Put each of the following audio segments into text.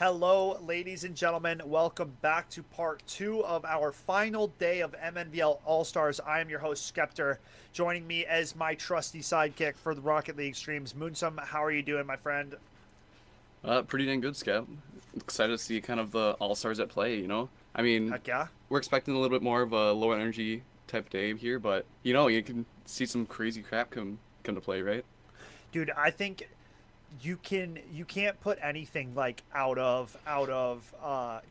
Hello, ladies and gentlemen. Welcome back to part 2 of our final day of MNVL All-Stars. I am your host, Skeptor. Joining me as my trusty sidekick for the Rocket League streams, Moonsum. How are you doing, my friend? Pretty dang good, Scap. Excited to see kind of the all-stars at play, you know? I mean, Heck yeah. we're expecting a little bit more of a low energy type day here, but you can see some crazy crap come to play, right? Dude, I think you can't put anything like out of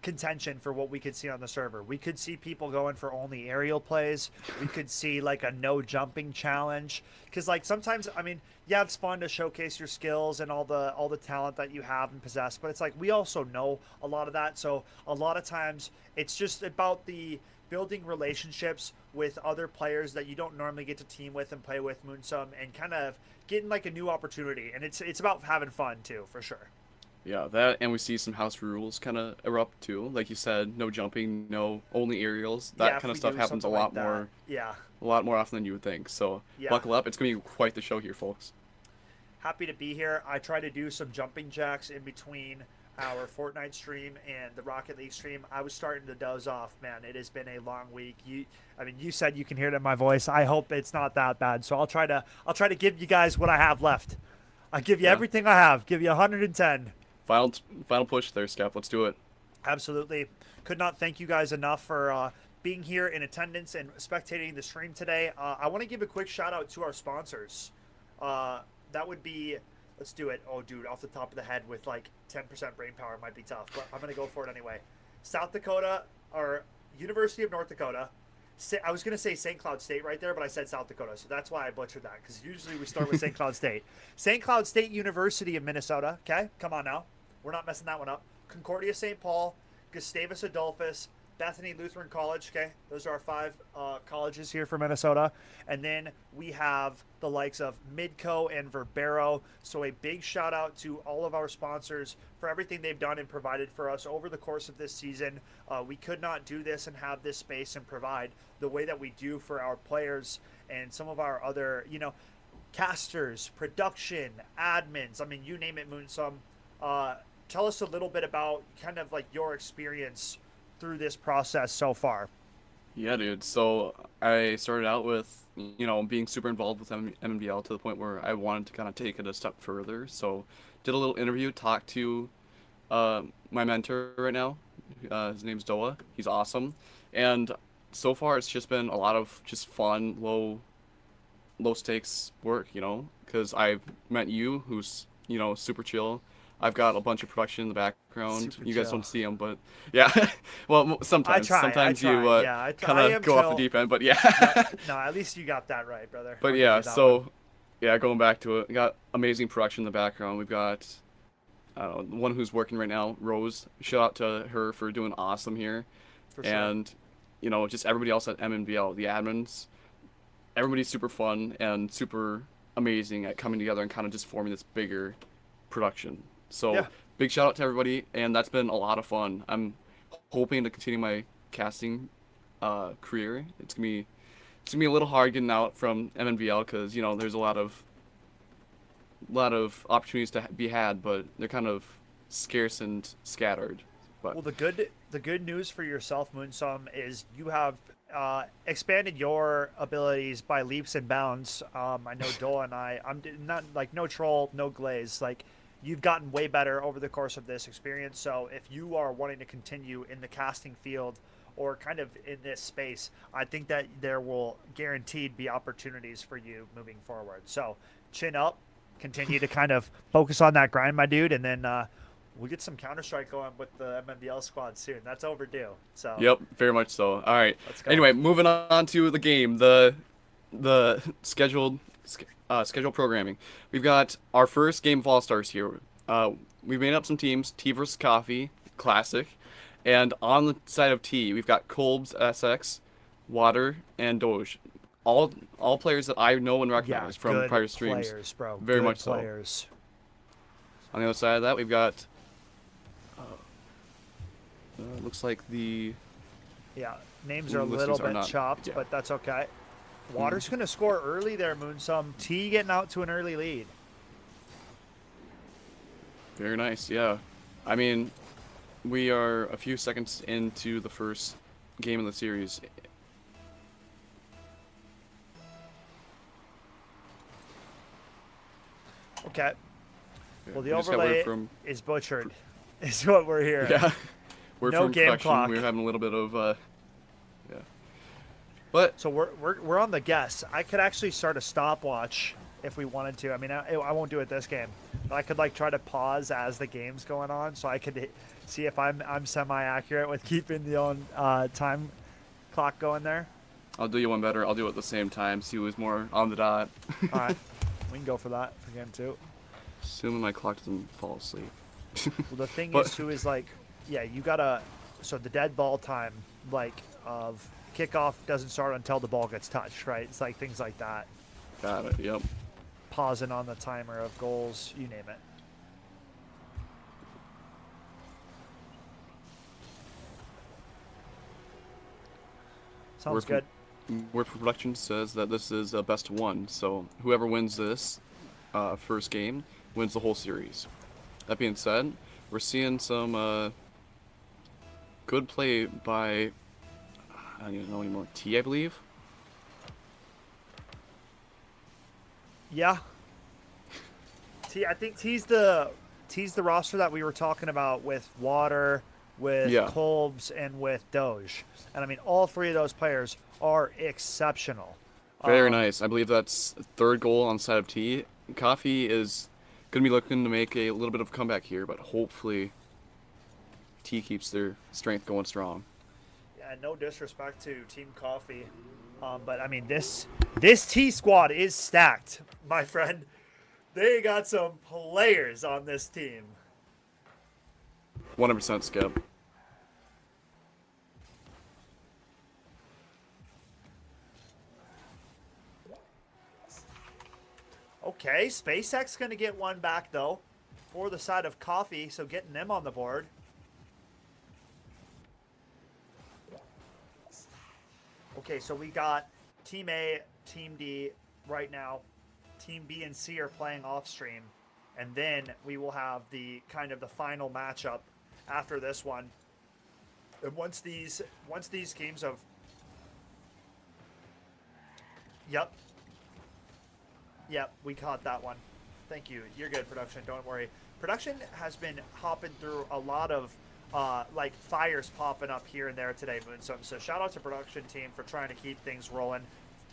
contention for what we could see on the server. We could see people going for only aerial plays. We could see like a no jumping challenge because like sometimes I mean yeah, it's fun to showcase your skills and all the talent that you have and possess, but it's like we also know a lot of that. So a lot of times it's just about the building relationships with other players that you don't normally get to team with and play with, Moonsum, and kind of getting like a new opportunity. And it's about having fun too, for sure. Yeah, that, and we see some house rules kind of erupt too. Like you said, no jumping, no only aerials. Yeah, That if kind of we stuff do happens something like that. Yeah, a lot more often than you would think. So yeah. buckle up. It's gonna be quite the show here, folks. Happy to be here. I try to do some jumping jacks in between our Fortnite stream and the Rocket League stream. I was starting to doze off, man. It has been a long week. I mean, you said you can hear it in my voice. I hope it's not that bad. So I'll try to give you guys what I have left. I'll give you Yeah. everything I have. Give you 110. Final final push there, Scap. Let's do it. Absolutely. Could not thank you guys enough for being here in attendance and spectating the stream today. I want to give a quick shout out to our sponsors. That would be, let's do it. Oh, dude, off the top of the head with like 10% brain power might be tough, but I'm going to go for it anyway. South Dakota, or University of North Dakota. I was going to say St. Cloud State right there, but I said South Dakota, so that's why I butchered that, because usually we start with St. Cloud State. St. Cloud State University of Minnesota, okay? Come on now. We're not messing that one up. Concordia St. Paul, Gustavus Adolphus, Bethany Lutheran College, okay? Those are our 5 colleges here for Minnesota. And then we have the likes of Midco and Verbero. So a big shout out to all of our sponsors for everything they've done and provided for us over the course of this season. We could not do this and have this space and provide the way that we do for our players and some of our other, casters, production, admins. I mean, you name it, Moonsum. Tell us a little bit about kind of like your experience through this process so far. Yeah, dude. So I started out with, being super involved with MNVL to the point where I wanted to kind of take it a step further. So did a little interview, talked to my mentor right now. His name's Doa. He's awesome. And so far it's just been a lot of just fun, low stakes work, because I've met you, who's, super chill. I've got a bunch of production in the background. Super You guys chill. don't see them, but yeah. Well, I sometimes. try. I Sometimes you try. Yeah, kind I of am go off the chill. deep end, but No, yeah. no. At least you got that right, brother. But I'll give yeah, you that one. so yeah, going back to it, we got amazing production in the background. We've got I don't know, the one who's working right now, Rose. Shout out to her for doing awesome here, For sure. and just everybody else at MNVL, the admins. Everybody's super fun and super amazing at coming together and kind of just forming this bigger production. So Yeah. big shout out to everybody, and that's been a lot of fun. I'm hoping to continue my casting career. It's gonna be a little hard getting out from MNVL because there's a lot of opportunities to be had, but they're kind of scarce and scattered. But Well, the good news for yourself, Moonsum, is you have expanded your abilities by leaps and bounds. I know Dole and I'm not like no troll, no glaze. Like you've gotten way better over the course of this experience. So if you are wanting to continue in the casting field or kind of in this space, I think that there will guaranteed be opportunities for you moving forward. So chin up, continue to kind of focus on that grind, my dude, and then we'll get some Counter Strike going with the MNVL squad soon. That's overdue. So yep, very much so. All right. let's go. Anyway, moving on to the game, the scheduled programming. We've got our first game of All Stars here. We've made up some teams: Tea versus Coffee, classic, and on the side of Tea, we've got Kolb's SX, Water, and Doge. All players that I know and Yeah, recognize from good prior streams. players, bro. Very Good much so. players. On the other side of that, we've got. Looks like the. Yeah, names are a Listings little are bit not- chopped, yeah. but that's okay. Water's gonna score early there, Moonsum. T getting out to an early lead. Very nice, yeah. I mean, We are a few seconds into the first game of the series. Okay. Well, the We just got word overlay from is butchered, is what we're hearing. yeah, word No from game production. clock. We were having a little bit of yeah, but So we're on the guess. I could actually start a stopwatch if we wanted to. I mean, I won't do it this game, but I could like try to pause as the game's going on, so I could see if I'm semi accurate with keeping the on time clock going there. I'll do you one better. I'll do it at the same time. See who's more on the dot. All right, we can go for that for game two. Assuming my clock doesn't fall asleep. Well, the thing But- is too is like, yeah, you gotta. So the dead ball time, like of kickoff, doesn't start until the ball gets touched, right? It's like things like that. Got it. Yep. Pausing on the timer of goals, you name it. Sounds Word good. Word from production says that this is a best of one. So whoever wins this first game wins the whole series. That being said, we're seeing some good play by I don't even know anymore. T, I believe. Yeah. I think T's the roster that we were talking about with Water, with Yeah. Kolbs, and with Doge. And I mean, all three of those players are exceptional. Very nice. I believe that's third goal on the side of T. Coffee is going to be looking to make a little bit of a comeback here, but hopefully T keeps their strength going strong. Yeah, no disrespect to Team Coffee, but I mean this T squad is stacked, my friend. They got some players on this team. 100% Skip. Okay, SpaceX gonna get one back though, for the side of Coffee, so getting them on the board. Okay, so we got Team A, Team D right now. Team B and C are playing off stream, and then we will have the kind of the final matchup after this one. And once these games of Yep, we caught that one. Thank you. You're good, production. Don't worry. Production has been hopping through a lot of like fires popping up here and there today, Moonsum. So shout out to production team for trying to keep things rolling,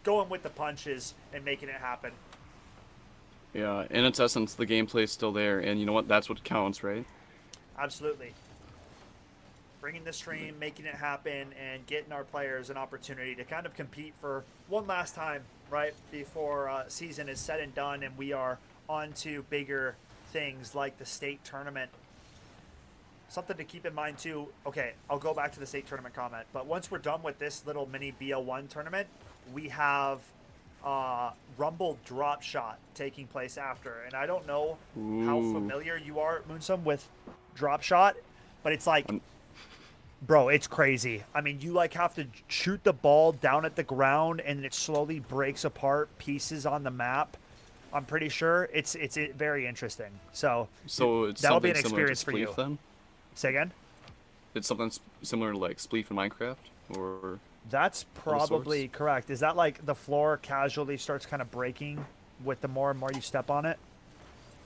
going with the punches and making it happen. Yeah, in its essence, the gameplay's still there, and you know what? That's what counts, right? Absolutely. Bringing the stream, making it happen, and getting our players an opportunity to kind of compete for one last time, right, before season is said and done, and we are on to bigger things like the state tournament. Something to keep in mind too. Okay, I'll go back to the state tournament comment, but once we're done with this little mini BO1 tournament, we have Rumble Drop Shot taking place after, and I don't know how Ooh. familiar you are, Moonsum, with Drop Shot, but it's like, bro, it's crazy. I mean, you like have to shoot the ball down at the ground, and it slowly breaks apart pieces on the map. I'm pretty sure it's very interesting. So it's that'll be something an similar to experience for you. Spleef, then? Say again? It's something similar to like Spleef in Minecraft, or That's probably correct. Is that like the floor casually starts kind of breaking with the more and more you step on it?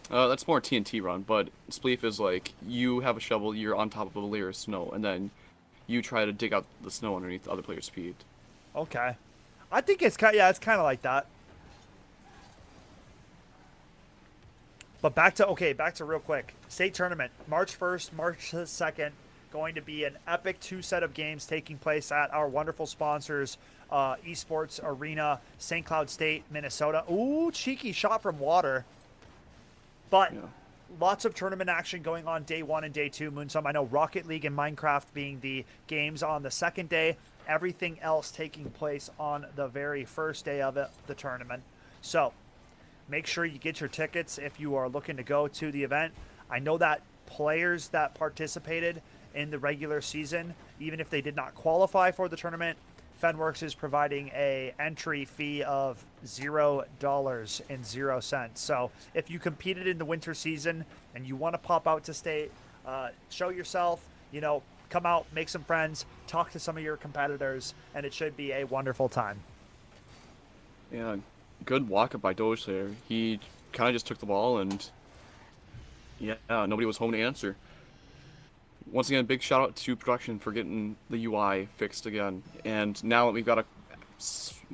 that's more TNT run, but Spleef is like you have a shovel, you're on top of a layer of snow, and then you try to dig out the snow underneath the other player's feet. Okay. I think it's kind of like that. But back to real quick. State tournament, March 1st, March 2nd, going to be an epic two set of games taking place at our wonderful sponsors, Esports Arena, St. Cloud State, Minnesota. Ooh, cheeky shot from Water. But Yeah. lots of tournament action going on day one and day two, Moonsum. I know Rocket League and Minecraft being the games on the second day. Everything else taking place on the very first day of the tournament. So make sure you get your tickets if you are looking to go to the event. I know that players that participated in the regular season, even if they did not qualify for the tournament, Fenworks is providing a entry fee of $0.00. So if you competed in the winter season and you want to pop out to state, show yourself, you know, come out, make some friends, talk to some of your competitors, and it should be a wonderful time. Yeah, good walk up by Doge there. He kind of just took the ball and yeah, nobody was home to answer. Once again, big shout out to production for getting the UI fixed again. And now that we've got a,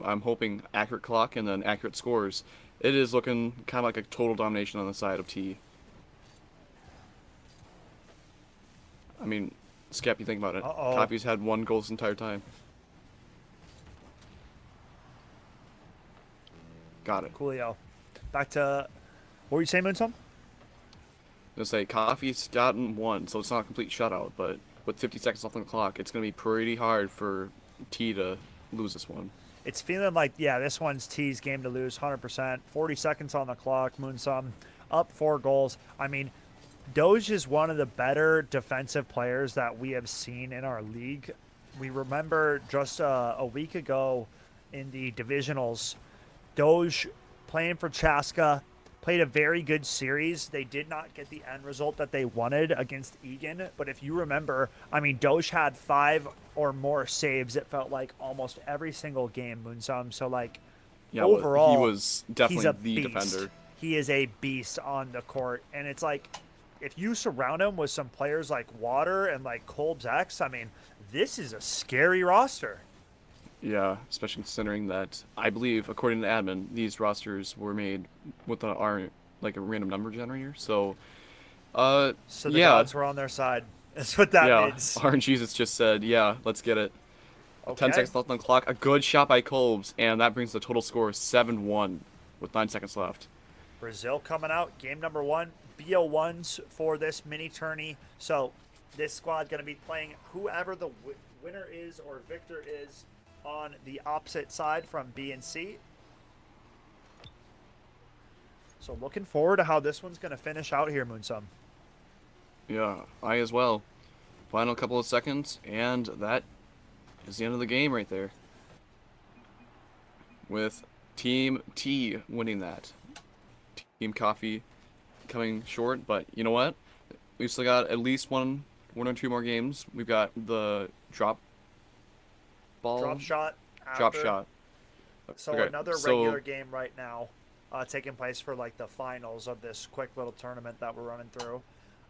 I'm hoping, accurate clock and then accurate scores, it is looking kind of like a total domination on the side of T. I mean, Skep, you think about it. Uh-oh. Coffee's had 1 goal this entire time. Got it. Coolio. Back to, what were you saying, Moonsum? I'm gonna say Coffee's gotten 1, so it's not a complete shutout, but with 50 seconds left on the clock, it's gonna be pretty hard for T to lose this one. It's feeling like, yeah, this one's T's game to lose, 100%. 40 seconds on the clock, Moonsum up 4 goals. I mean, Doge is one of the better defensive players that we have seen in our league. We remember just a week ago in the divisionals, Doge playing for Chaska played a very good series. They did not get the end result that they wanted against Egan, but if you remember, I mean, Doge had 5 or more saves, it felt like, almost every single game, Moonsum. So, like, Yeah, overall, he was he's definitely a the beast. defender. He is a beast on the court, and it's like, if you surround him with some players like Water and like Kolb's X, I mean, this is a scary roster. Yeah, especially considering that I believe, according to admin, these rosters were made with like a random number generator. So, So the yeah, gods were on their side. That's what that yeah. means. RNGesus just said, yeah, let's get it. 10 Okay. seconds left on the clock. A good shot by Kolbs, and that brings the total score 7-1 with 9 seconds left. Brazil coming out, game number 1. BO1s for this mini tourney. So this squad going to be playing whoever the winner is or victor is on the opposite side from B and C. So looking forward to how this one's going to finish out here, Moonsum. Yeah, I as well. Final couple of seconds, and that is the end of the game right there. With Team T winning that. Team Coffee coming short, but you know what? We've still got at least one or two more games. We've got the drop ball. Drop shot. Drop after. shot. So Okay, another so- regular game right now, taking place for like the finals of this quick little tournament that we're running through.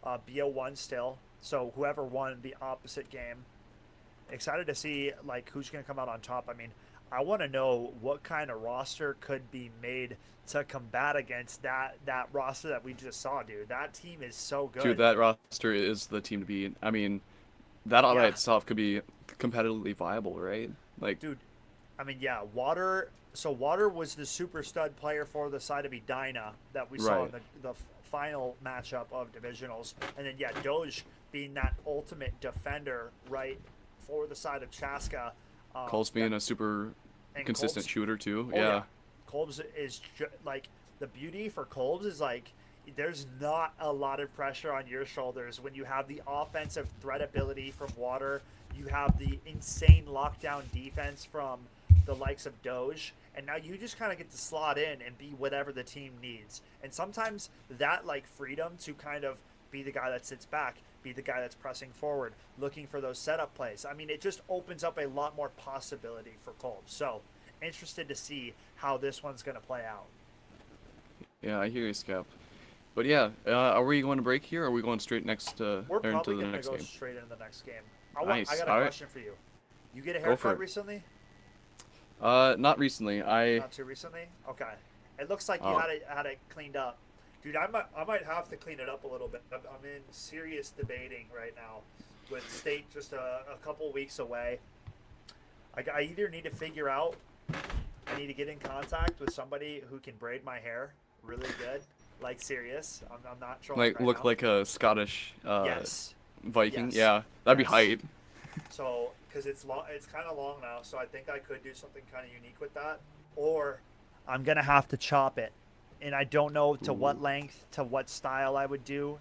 BO1 still. So whoever won the opposite game, excited to see like who's going to come out on top. I mean, I want to know what kind of roster could be made to combat against that roster that we just saw, dude. That team is so good. Dude, that roster is the team to beat. I mean, that all by Yeah. itself could be competitively viable, right? Like, Dude, I mean, yeah, Water. So Water was the super stud player for the side of Edina that we saw in Right. the final matchup of divisionals, and then yeah, Doge being that ultimate defender right for the side of Chaska. Cole's being a super and consistent Kolb's- shooter too. Oh, yeah. Kolb's is like the beauty for Kolb's is like there's not a lot of pressure on your shoulders when you have the offensive threat ability from Water. You have the insane lockdown defense from the likes of Doge, and now you just kind of get to slot in and be whatever the team needs. And sometimes that like freedom to kind of be the guy that sits back, be the guy that's pressing forward, looking for those setup plays. I mean, it just opens up a lot more possibility for Kolb. So interested to see how this one's going to play out. Yeah, I hear you, Scap. But yeah, are we going to break here, or are we going straight next We're or into probably the going to next go game? straight into the next game. Nice. I got a All right. question for you. You get a Go for haircut it. recently? Not recently. Not too recently? Okay. It looks like you Oh. had it cleaned up. Dude, I might have to clean it up a little bit. I'm in serious debating right now with state just a couple weeks away. I either need to figure out, I need to get in contact with somebody who can braid my hair really good, like serious. I'm not trolling Like right look now. like a Scottish Yes. Viking. Yes. Yeah, that'd be Yes. hype. So, because it's long, it's kind of long now, so I think I could do something kind of unique with that. Or I'm gonna have to chop it, and I don't know to what Ooh. length, to what style I would do.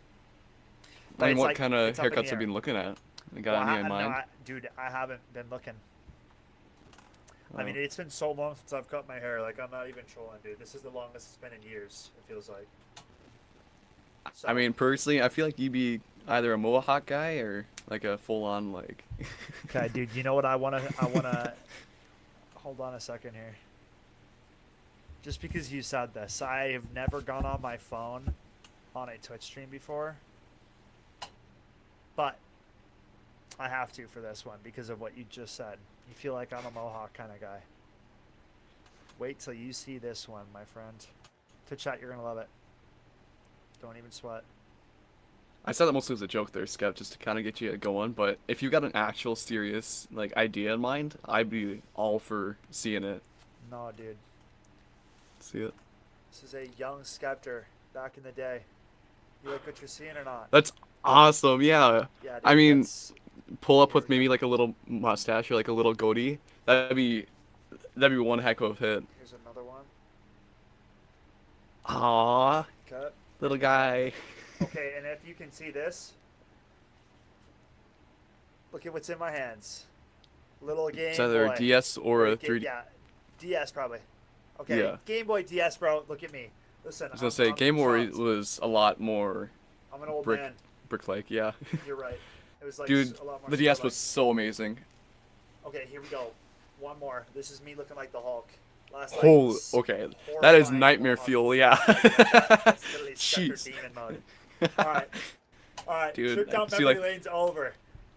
I mean, it's what like- kind of it's up in the haircuts have air. you been looking at? You got Well, any in mind? dude, I haven't been looking. I Oh. mean, it's been so long since I've cut my hair. Like, I'm not even trolling, dude. This is the longest it's been in years. It feels like. So, I mean, personally, I feel like you'd be either a Mohawk guy or like a full-on like. Okay, dude. You know what I wanna? I wanna. Hold on a second here. Just because you said this, I have never gone on my phone on a Twitch stream before, but I have to for this one because of what you just said. You feel like I'm a Mohawk kind of guy. Wait till you see this one, my friend. To chat, you're gonna love it. Don't even sweat. I said that mostly as a joke there, Skep, just to kind of get you going. But if you got an actual serious like idea in mind, I'd be all for seeing it. No, dude. See it? This is a young Skeptor back in the day. You like what you're seeing or not? That's awesome. Yeah. Yeah, dude, I mean, that's... pull up Here with we maybe go. like a little mustache or like a little goatee. That'd be one heck of a hit. Here's another one. Aww, Cut. little guy. Okay, and if you can see this, look at what's in my hands. Little Game It's either Boy. a DS or a 3D. Yeah, DS probably. Okay, Yeah. Game Boy DS, bro. Look at me. Listen, I was gonna say Game Boy pumped. was a lot more I'm an old brick- man. brick-like. Yeah. You're right. It was like Dude, a lot more the DS Starlight. was so amazing. Okay, here we go. One more. This is me looking like the Hulk. Last night Holy, was okay, that is horrifying. nightmare fuel. Yeah. That's literally Spectre Jeez. demon mode. All right. Dude, Trip down see, memory like- lane's over.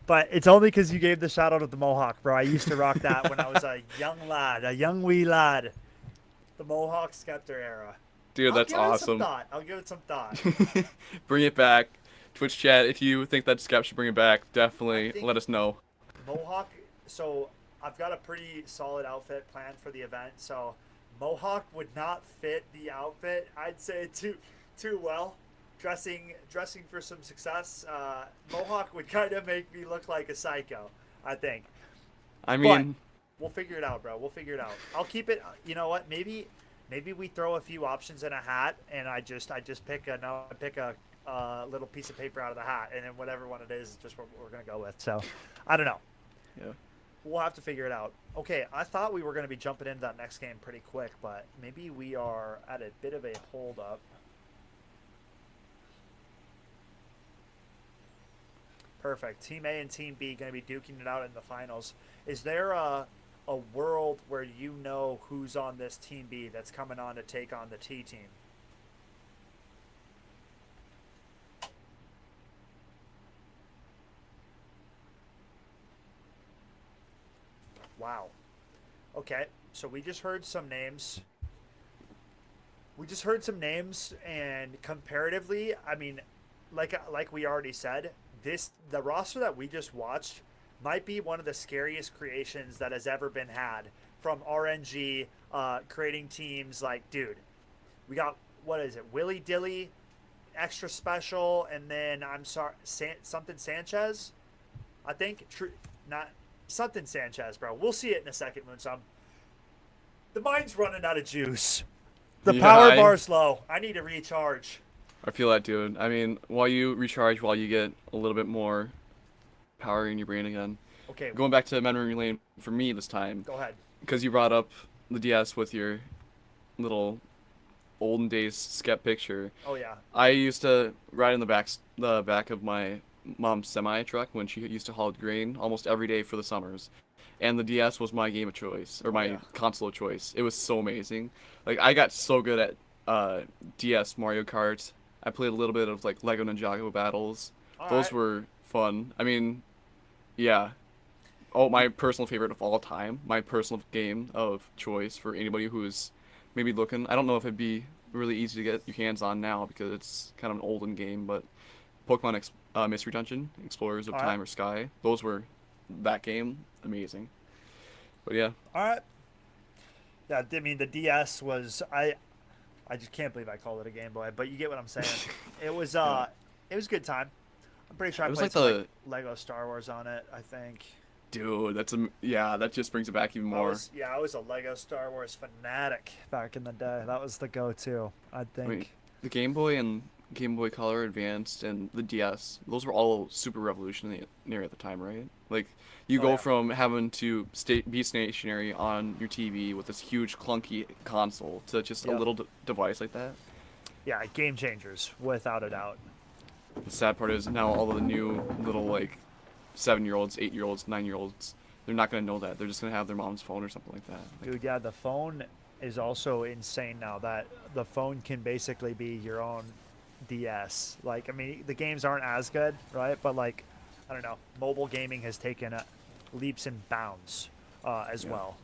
But it's only because you gave the shout out of the Mohawk, bro. I used to rock that when I was a young lad, a young wee lad. The Mohawk Skeptor era. Dude, that's awesome. I'll give it some thought. Bring it back. Twitch chat, if you think that Skep should bring it back, I definitely think- let us know. Mohawk. So I've got a pretty solid outfit planned for the event. So Mohawk would not fit the outfit, I'd say, too well. Dressing for some success. Mohawk would kind of make me look like a psycho, I think. I mean, We'll figure it out, bro. We'll figure it out. I'll keep it. You know what? Maybe we throw a few options in a hat, and I just pick a little piece of paper out of the hat, and then whatever one it is just what we're gonna go with. So, I don't know. yeah. We'll have to figure it out. Okay, I thought we were gonna be jumping into that next game pretty quick, but maybe we are at a bit of a hold up. Perfect. Team A and Team B going to be duking it out in the finals. Is there a world where you know who's on this Team B that's coming on to take on the T team? Wow. Okay, so we just heard some names. And comparatively, I mean, like we already said, the roster that we just watched might be one of the scariest creations that has ever been had from RNG, creating teams like, dude, we got, what is it, Willy Dilly, extra special, and then I'm sorry, something Sanchez, I think, not something Sanchez, bro. We'll see it in a second, Moonsum. The mind's running out of juice. The Yeah, power bar's low. I need to recharge. I feel that, dude. I mean, while you recharge, while you get a little bit more power in your brain again. Okay, Going back to memory lane for me this time, go ahead. because you brought up the DS with your little olden days Skep picture. Oh, yeah. I used to ride in the back of my mom's semi truck when she used to haul grain almost every day for the summers, and the DS was my game of choice or my yeah. console of choice. It was so amazing. Like I got so good at DS Mario Kart. I played a little bit of like Lego Ninjago battles. Those Alright. were fun. I mean, yeah. Oh, my personal favorite of all time. My personal game of choice for anybody who's maybe looking. I don't know if it'd be really easy to get your hands on now because it's kind of an olden game, but Pokemon Mystery Dungeon, Explorers of Alright. Time or Sky. Those were that game. Amazing. But yeah. All right. Yeah, I mean, the DS was, I just can't believe I called it a Game Boy, but you get what I'm saying. It was Yeah. it was a good time. I'm pretty sure I It was played like some, the- like, Lego Star Wars on it, I think. Dude, yeah, that just brings it back even more. I was a Lego Star Wars fanatic back in the day. That was the go-to, I think. I mean, the Game Boy and Game Boy Color Advanced and the DS, those were all super revolutionary at the time, right? Like, you Oh, go yeah. from having to be stationary on your TV with this huge clunky console to just a Yep. little device like that. Yeah, game changers, without a doubt. The sad part is now all of the new little like 7-year-olds, 8-year-olds, 9-year-olds, they're not gonna know that. They're just gonna have their mom's phone or something like that. Like, Dude, yeah, the phone is also insane now. That the phone can basically be your own DS. Like, I mean, the games aren't as good, right? But like, I don't know, mobile gaming has taken leaps and bounds as yeah. well.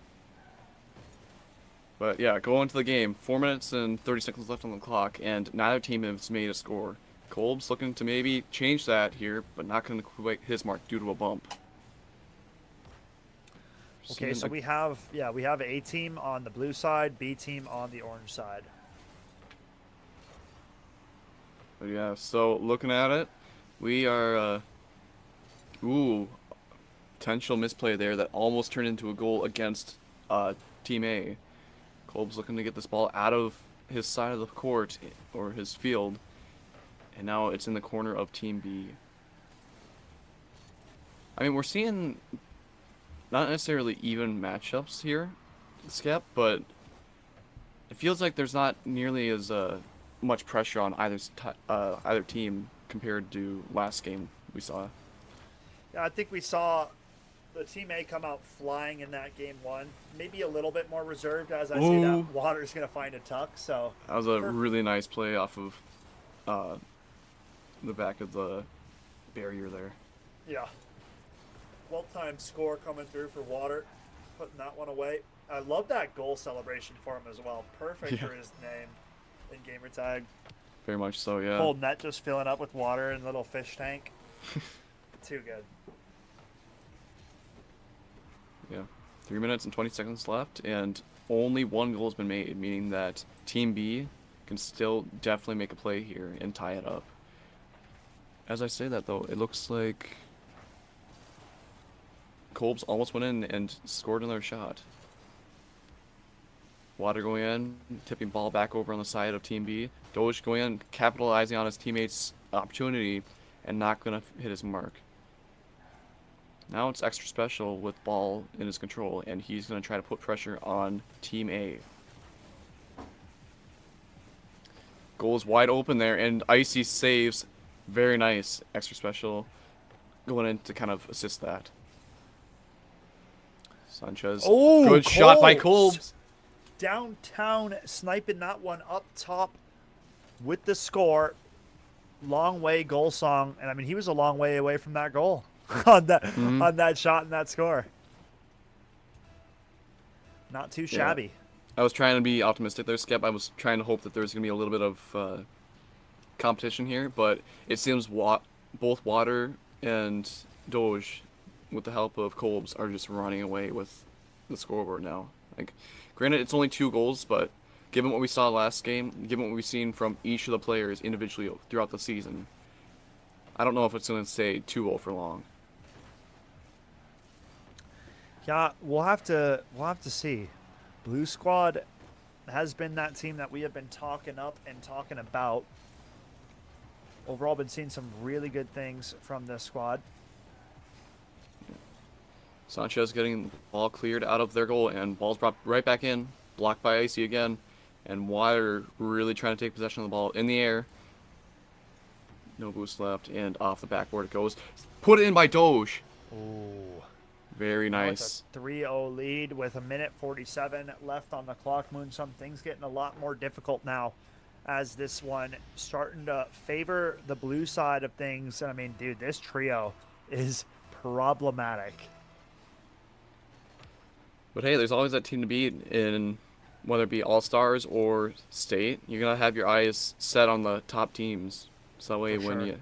But yeah, go into the game. 4 minutes and 30 seconds left on the clock, and neither team has made a score. Kolb's looking to maybe change that here, but not going to quite hit his mark due to a bump. Okay, so we have A team on the blue side, B team on the orange side. But yeah, so looking at it, we are, ooh, potential misplay there that almost turned into a goal against Team A. Kolb's looking to get this ball out of his side of the court, or his field, and now it's in the corner of Team B. I mean, we're seeing not necessarily even matchups here, Skep, but it feels like there's not nearly as much pressure on either team compared to last game we saw. Yeah, I think we saw the team A come out flying in that game one. Maybe a little bit more reserved, as I see that Water's going to find a tuck. So that was a really nice play off of the back of the barrier there. Yeah. Well-timed score coming through for Water, putting that one away. I love that goal celebration for him as well. Perfect for his name in gamer tag. Very much so, yeah. Whole net just filling up with water and little fish tank. Too good. Yeah. 3 minutes and 20 seconds left, and only one goal has been made, meaning that Team B can still definitely make a play here and tie it up. As I say that, though, it looks like Kolb's almost went in and scored another shot. Water going in, tipping ball back over on the side of Team B. Doge going in, capitalizing on his teammate's opportunity, and not going to hit his mark. Now it's extra special with ball in his control, and he's going to try to put pressure on Team A. Goal is wide open there, and Icy saves. Very nice. Extra special going in to kind of assist that. Sanchez. Oh, good shot by Kolb's. Downtown sniping that one up top with the score. Long way goal song, and I mean he was a long way away from that goal on that shot and that score. Not too shabby. I was trying to be optimistic there, Skep. I was trying to hope that there was going to be a little bit of competition here, but it seems both Water and Doge, with the help of Kolb's, are just running away with the scoreboard now. Like, granted, it's only 2 goals, but given what we saw last game, given what we've seen from each of the players individually throughout the season, I don't know if it's going to stay 2-0 for long. Yeah, we'll have to see. Blue Squad has been that team that we have been talking up and talking about. Overall, been seeing some really good things from this squad. Sanchez getting the ball cleared out of their goal, and ball's brought right back in, blocked by Icy again, and Water really trying to take possession of the ball in the air. No boost left, and off the backboard it goes. Put it in by Doge. Ooh. Very nice. It's a 3-0 lead with 1:47 left on the clock. Moonsum, things getting a lot more difficult now as this one starting to favor the blue side of things. I mean, dude, this trio is problematic. But hey, there's always that team to beat in, whether it be All-Stars or State. You're going to have your eyes set on the top teams. So that way when you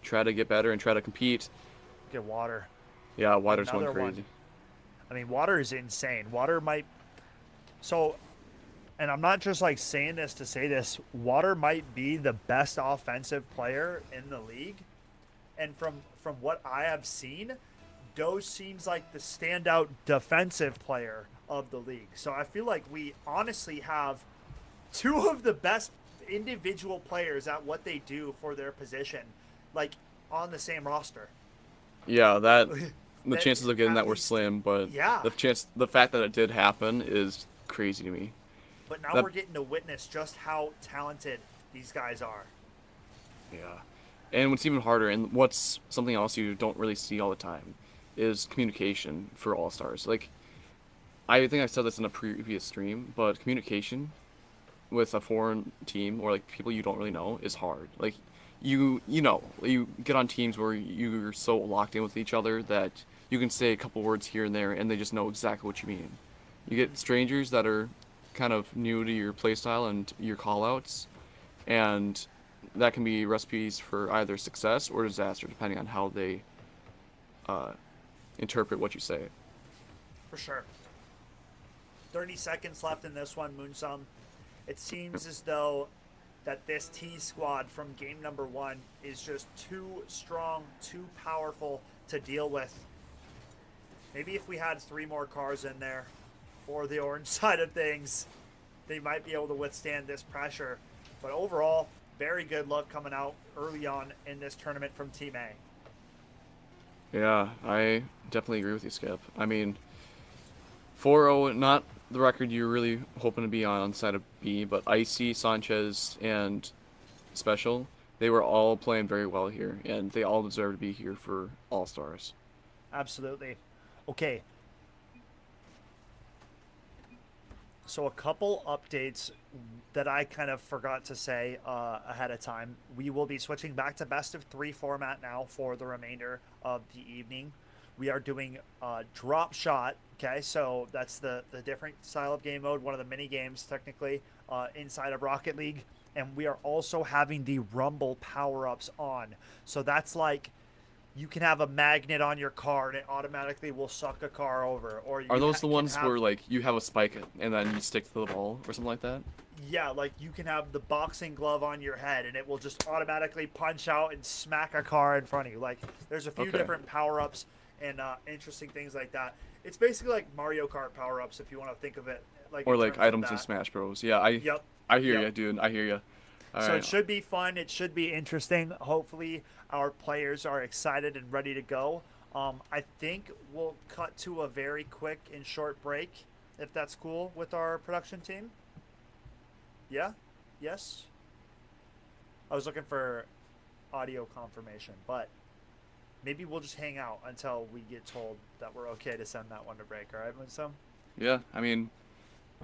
try to get better and try to compete. Get Water. Yeah, Water's going Another crazy. one. I mean, Water is insane. Water might... So, and I'm not just like saying this to say this, Water might be the best offensive player in the league. And from what I have seen, Doge seems like the standout defensive player of the league. So I feel like we honestly have 2 of the best individual players at what they do for their position, like on the same roster. Yeah, the chances of getting that were slim, but the fact that it did happen is crazy to me. But now we're getting to witness just how talented these guys are. Yeah. And what's even harder, and what's something else you don't really see all the time, is communication for all stars. Like, I think I said this in a previous stream, but communication with a foreign team or like people you don't really know is hard. Like, you get on teams where you're so locked in with each other that you can say a couple words here and there, and they just know exactly what you mean. You get strangers that are kind of new to your playstyle and your callouts, and that can be recipes for either success or disaster, depending on how they uh, interpret what you say. For sure. 30 seconds left in this one, Moonsum. It seems as though that this T squad from game number 1 is just too strong, too powerful to deal with. Maybe if we had 3 more cars in there for the orange side of things, they might be able to withstand this pressure. But overall, very good luck coming out early on in this tournament from Team A. Yeah, I definitely agree with you, Skip. I mean, 4-0, not the record you're really hoping to be on the side of B, but Icy, Sanchez, and Special, they were all playing very well here, and they all deserve to be here for All-Stars. Absolutely. Okay. So a couple updates that I kind of forgot to say ahead of time. We will be switching back to best of 3 format now for the remainder of the evening. We are doing drop shot. Okay, so that's the different style of game mode, one of the mini games technically inside of Rocket League. And we are also having the Rumble power-ups on. So that's like you can have a magnet on your car and it automatically will suck a car over. Or you Are those the can ones have, where, like, you have a spike and then you stick to the ball or something like that? yeah, like you can have the boxing glove on your head and it will just automatically punch out and smack a car in front of you. Like there's a few Okay. different power-ups and interesting things like that. It's basically like Mario Kart power-ups if you want to think of it like Or, in like, terms of items in that. Smash Bros. Yeah, Yep. I hear Yep. you, dude. I hear you. All So it right. should be fun. It should be interesting. Hopefully, our players are excited and ready to go. I think we'll cut to a very quick and short break, if that's cool with our production team. Yeah? Yes? I was looking for audio confirmation, but maybe we'll just hang out until we get told that we're okay to send that one to break. All right, Winsome? Yeah, I mean,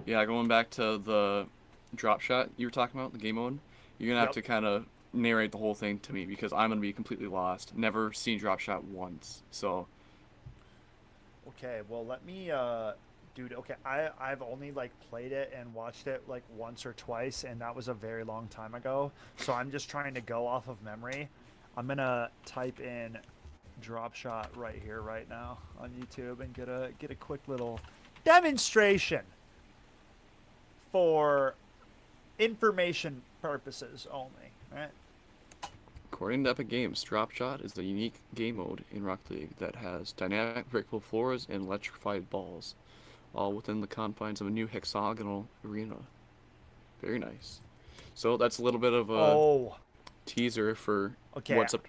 yeah, going back to the drop shot you were talking about, the game mode, you're gonna have Yep. to kind of narrate the whole thing to me because I'm gonna be completely lost. Never seen drop shot once. So, Okay, well let me dude, okay, I've only like played it and watched it like once or twice and that was a very long time ago. So I'm just trying to go off of memory. I'm going to type in drop shot right here right now on YouTube and get a quick little demonstration for information purposes only, right? according to Epic Games, drop shot is a unique game mode in Rocket League that has dynamic, predictable floors and electrified balls, all within the confines of a new hexagonal arena. Very nice. So that's a little bit of a Oh, teaser for okay. what's up.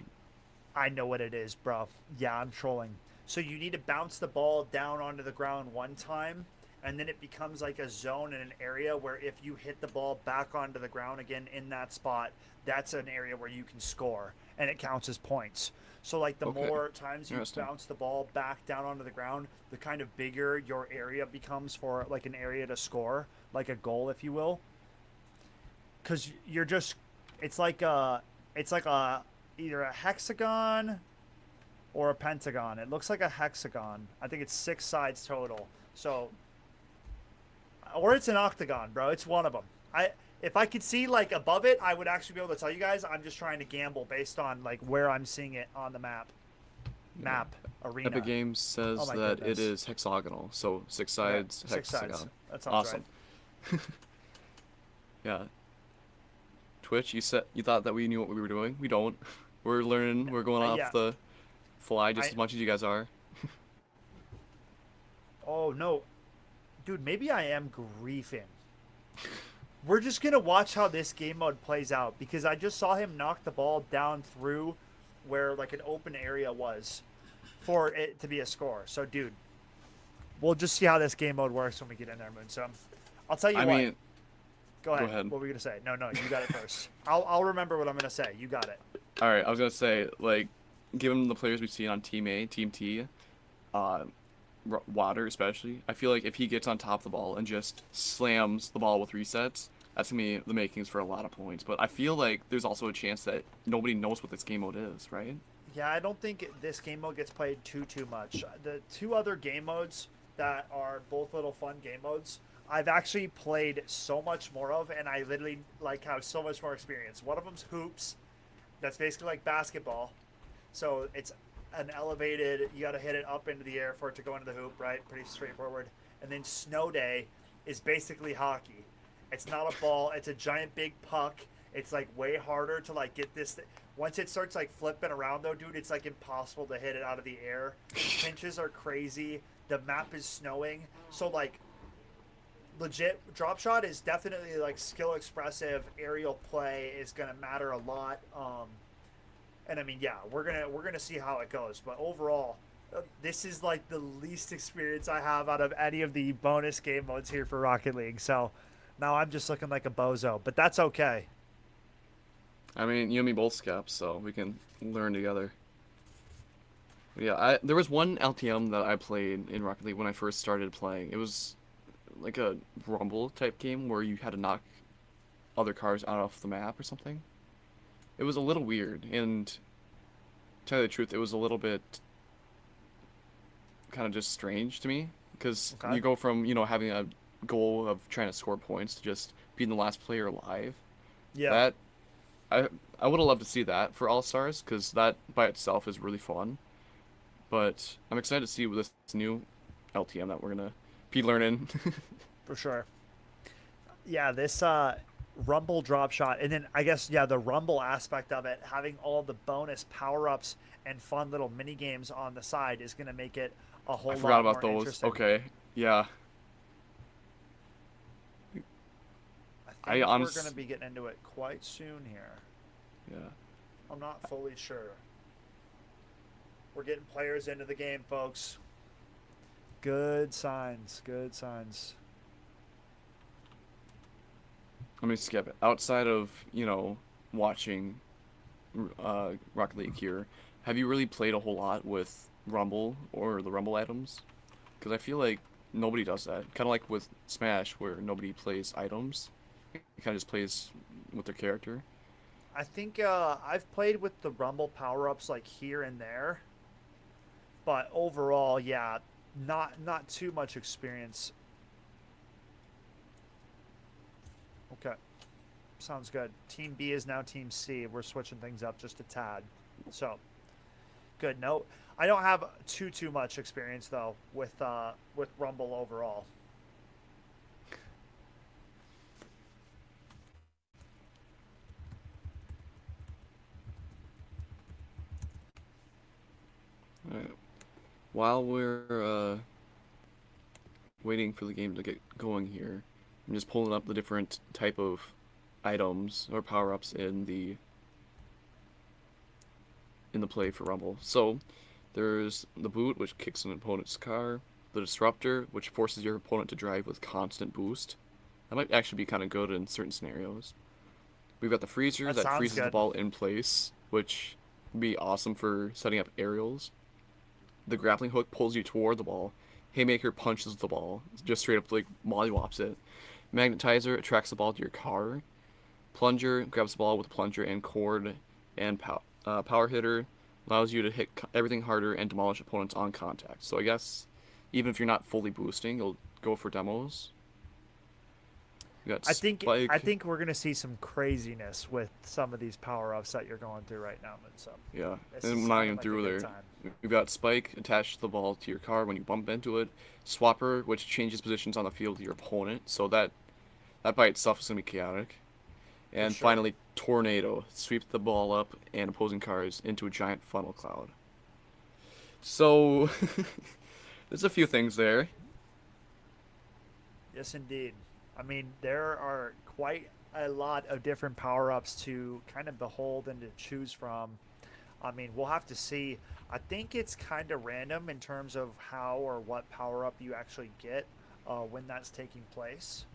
I know what it is, bro. Yeah, I'm trolling. So you need to bounce the ball down onto the ground one time, and then it becomes like a zone in an area where if you hit the ball back onto the ground again in that spot, that's an area where you can score, and it counts as points. So like the Okay. more times you Interesting. bounce the ball back down onto the ground, the kind of bigger your area becomes for like an area to score, like a goal, if you will. Because you're just, it's like a either a hexagon or a pentagon. It looks like a hexagon. I think it's 6 sides total. So, or it's an octagon, bro. It's one of them. If I could see like above it, I would actually be able to tell you guys. I'm just trying to gamble based on like where I'm seeing it on the map. Map arena. Epic Games says Oh my that goodness. it is hexagonal, so six Okay, sides, 6 hexagon. sides. That sounds Awesome. right. Yeah. Twitch, you thought that we knew what we were doing. We don't. We're learning. We're going off Yeah. the fly just I- as much as you guys are. Oh no, dude. Maybe I am griefing. We're just gonna watch how this game mode plays out because I just saw him knock the ball down through where like an open area was for it to be a score. So, dude, we'll just see how this game mode works when we get in there, Moon. So, I'll tell you I what. mean, Go ahead. ahead. What were we gonna say? No, you got it first. I'll remember what I'm gonna say. You got it. All right, I was gonna say, like, given the players we've seen on Team A, Team T, uh, Water especially, I feel like if he gets on top of the ball and just slams the ball with resets, that's gonna be the makings for a lot of points. But I feel like there's also a chance that nobody knows what this game mode is, right? Yeah, I don't think this game mode gets played too much. The two other game modes that are both little fun game modes, I've actually played so much more of, and I literally like have so much more experience. One of them's hoops. That's basically like basketball. So it's an elevated. You got to hit it up into the air for it to go into the hoop, right? Pretty straightforward. And then snow day is basically hockey. It's not a ball. It's a giant big puck. It's like way harder to like get this. Once it starts like flipping around though, dude, it's like impossible to hit it out of the air. Pinches are crazy. The map is snowing, so like legit drop shot is definitely like skill expressive. Aerial play is gonna matter a lot. And I mean, yeah, we're gonna see how it goes. But overall, this is like the least experience I have out of any of the bonus game modes here for Rocket League. So now I'm just looking like a bozo, but that's okay. I mean, you and me both scaps, so we can learn together. But yeah, there was one LTM that I played in Rocket League when I first started playing. It was like a rumble type game where you had to knock other cars out off the map or something. It was a little weird, and to tell you the truth, it was a little bit kind of just strange to me because Okay. you go from having a goal of trying to score points to just being the last player alive. Yeah, That I I would have loved to see that for All Stars because that by itself is really fun. But I'm excited to see this new LTM that we're gonna be learning. for sure. Yeah, this rumble drop shot, and then I guess yeah, the rumble aspect of it, having all the bonus power ups and fun little mini games on the side is gonna make it a I whole forgot lot about more those. interesting. Okay, yeah. I I think we're gonna honest, be getting into it quite soon here. yeah. I'm not fully sure. We're getting players into the game, folks. Good signs. Good signs. Let me skip it. Outside of watching Rocket League here, have you really played a whole lot with Rumble or the Rumble items? Because I feel like nobody does that. Kind of like with Smash, where nobody plays items. It kind of just plays with their character. I think I've played with the rumble power ups like here and there, but overall, yeah, not too much experience. Okay, sounds good. Team B is now Team C. We're switching things up just a tad. So good. No, I don't have too much experience though with Rumble overall. Alright. While we're waiting for the game to get going here, I'm just pulling up the different type of items or power-ups in the play for Rumble. So there's the boot, which kicks an opponent's car. The disruptor, which forces your opponent to drive with constant boost. That might actually be kind of good in certain scenarios. We've got the freezer That that sounds freezes the good. ball in place, which would be awesome for setting up aerials. The grappling hook pulls you toward the ball. Haymaker punches the ball, just straight up like mollywops it. Magnetizer attracts the ball to your car. Plunger grabs the ball with a plunger and cord, and power hitter allows you to hit everything harder and demolish opponents on contact. So I guess even if you're not fully boosting, you'll go for demos. You got I spike. think we're gonna see some craziness with some of these power ups that you're going through right now, but so Yeah, this and is I'm not sounding even like a through good there. time. We've got Spike attached to the ball to your car when you bump into it. Swapper, which changes positions on the field to your opponent, so that by itself is gonna be chaotic. For And sure. finally, Tornado sweeps the ball up and opposing cars into a giant funnel cloud. So there's a few things there. Yes, indeed. I mean, there are quite a lot of different power ups to kind of behold and to choose from. I mean, we'll have to see. I think it's kind of random in terms of how or what power up you actually get when that's taking place.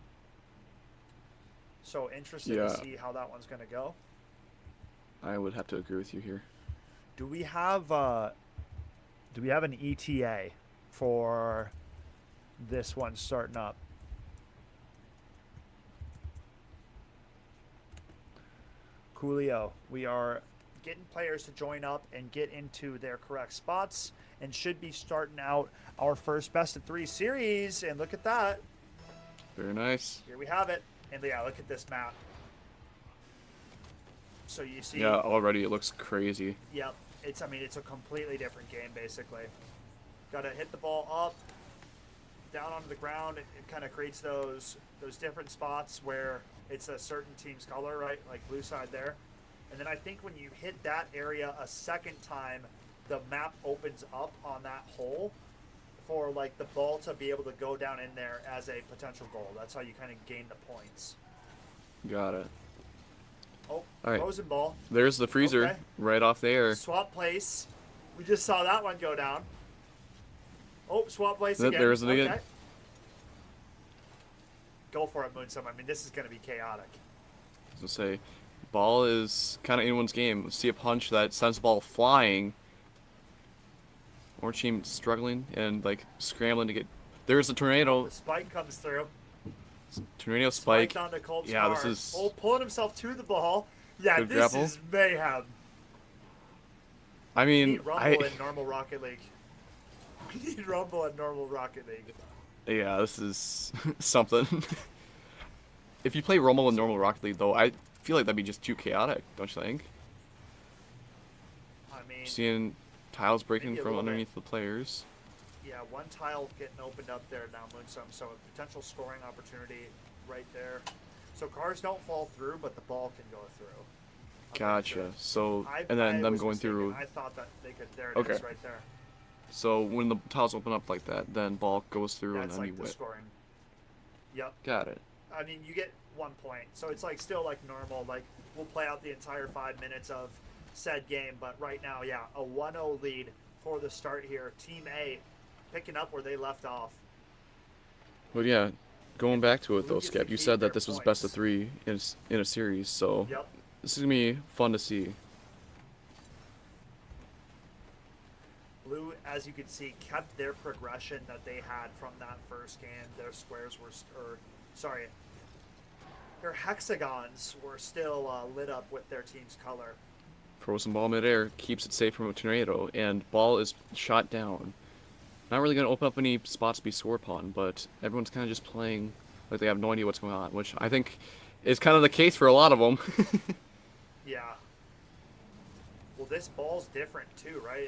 So interested to Yeah, see how that one's going to go. I would have to agree with you here. Do we have an ETA for this one starting up? Coolio, we are getting players to join up and get into their correct spots and should be starting out our first best of 3 series. And look at that. Very nice. Here we have it. And yeah, look at this map. So you see. Yeah, already it looks crazy. Yep. I mean, it's a completely different game, basically. Got to hit the ball up, down onto the ground. It kind of creates those different spots where it's a certain team's color, right? Like blue side there. And then I think when you hit that area a second time, the map opens up on that hole for like the ball to be able to go down in there as a potential goal. That's how you kind of gain the points. Got it. Oh, All right. frozen ball. There's the freezer Okay. right off there. Swap place. We just saw that one go down. Oh, swap place again. There's it again. Okay. Go for it, Moonsum. I mean, this is going to be chaotic. I was gonna say, ball is kind of anyone's game. See a punch that sends the ball flying. Orange team struggling and like scrambling to get. There's a tornado. The spike comes through. Tornado spike. Spiked onto Colt's Yeah, car. this is. Oh, pulling himself to the ball. Yeah, Good this grapple. is mayhem. I We mean, need Rumble in normal Rocket League. We need Rumble in normal Rocket League. yeah, this is something. If you play Rumble in normal Rocket League, though, I feel like that'd be just too chaotic, don't you think? I mean, Seeing tiles breaking maybe a from little bit. underneath the players. yeah, one tile getting opened up there now, Moonsum. So a potential scoring opportunity right there. So cars don't fall through, but the ball can go through. I'm pretty Gotcha. sure. So, I and then them was going mistaken. through. I thought that they could. There it is, Okay. right there. So when the tiles open up like that, then ball goes through That's and then like you the win. scoring. Yep. Got it. I mean, you get 1 point, so it's like still like normal. Like we'll play out the entire 5 minutes of said game, but right now, yeah, a 1-0 lead for the start here. Team A picking up where they left off. But yeah, going back to it Blue though, gets to Skip, you keep said their that this was points. best of 3 in a series, so Yep. this is gonna be fun to see. Blue, as you can see, kept their progression that they had from that first game. Their squares were, their hexagons were still lit up with their team's color. Frozen ball midair keeps it safe from a tornado, and ball is shot down. Not really gonna open up any spots to be scored upon, but everyone's kind of just playing like they have no idea what's going on, which I think is kind of the case for a lot of them. Yeah. Well, this ball's different too, right?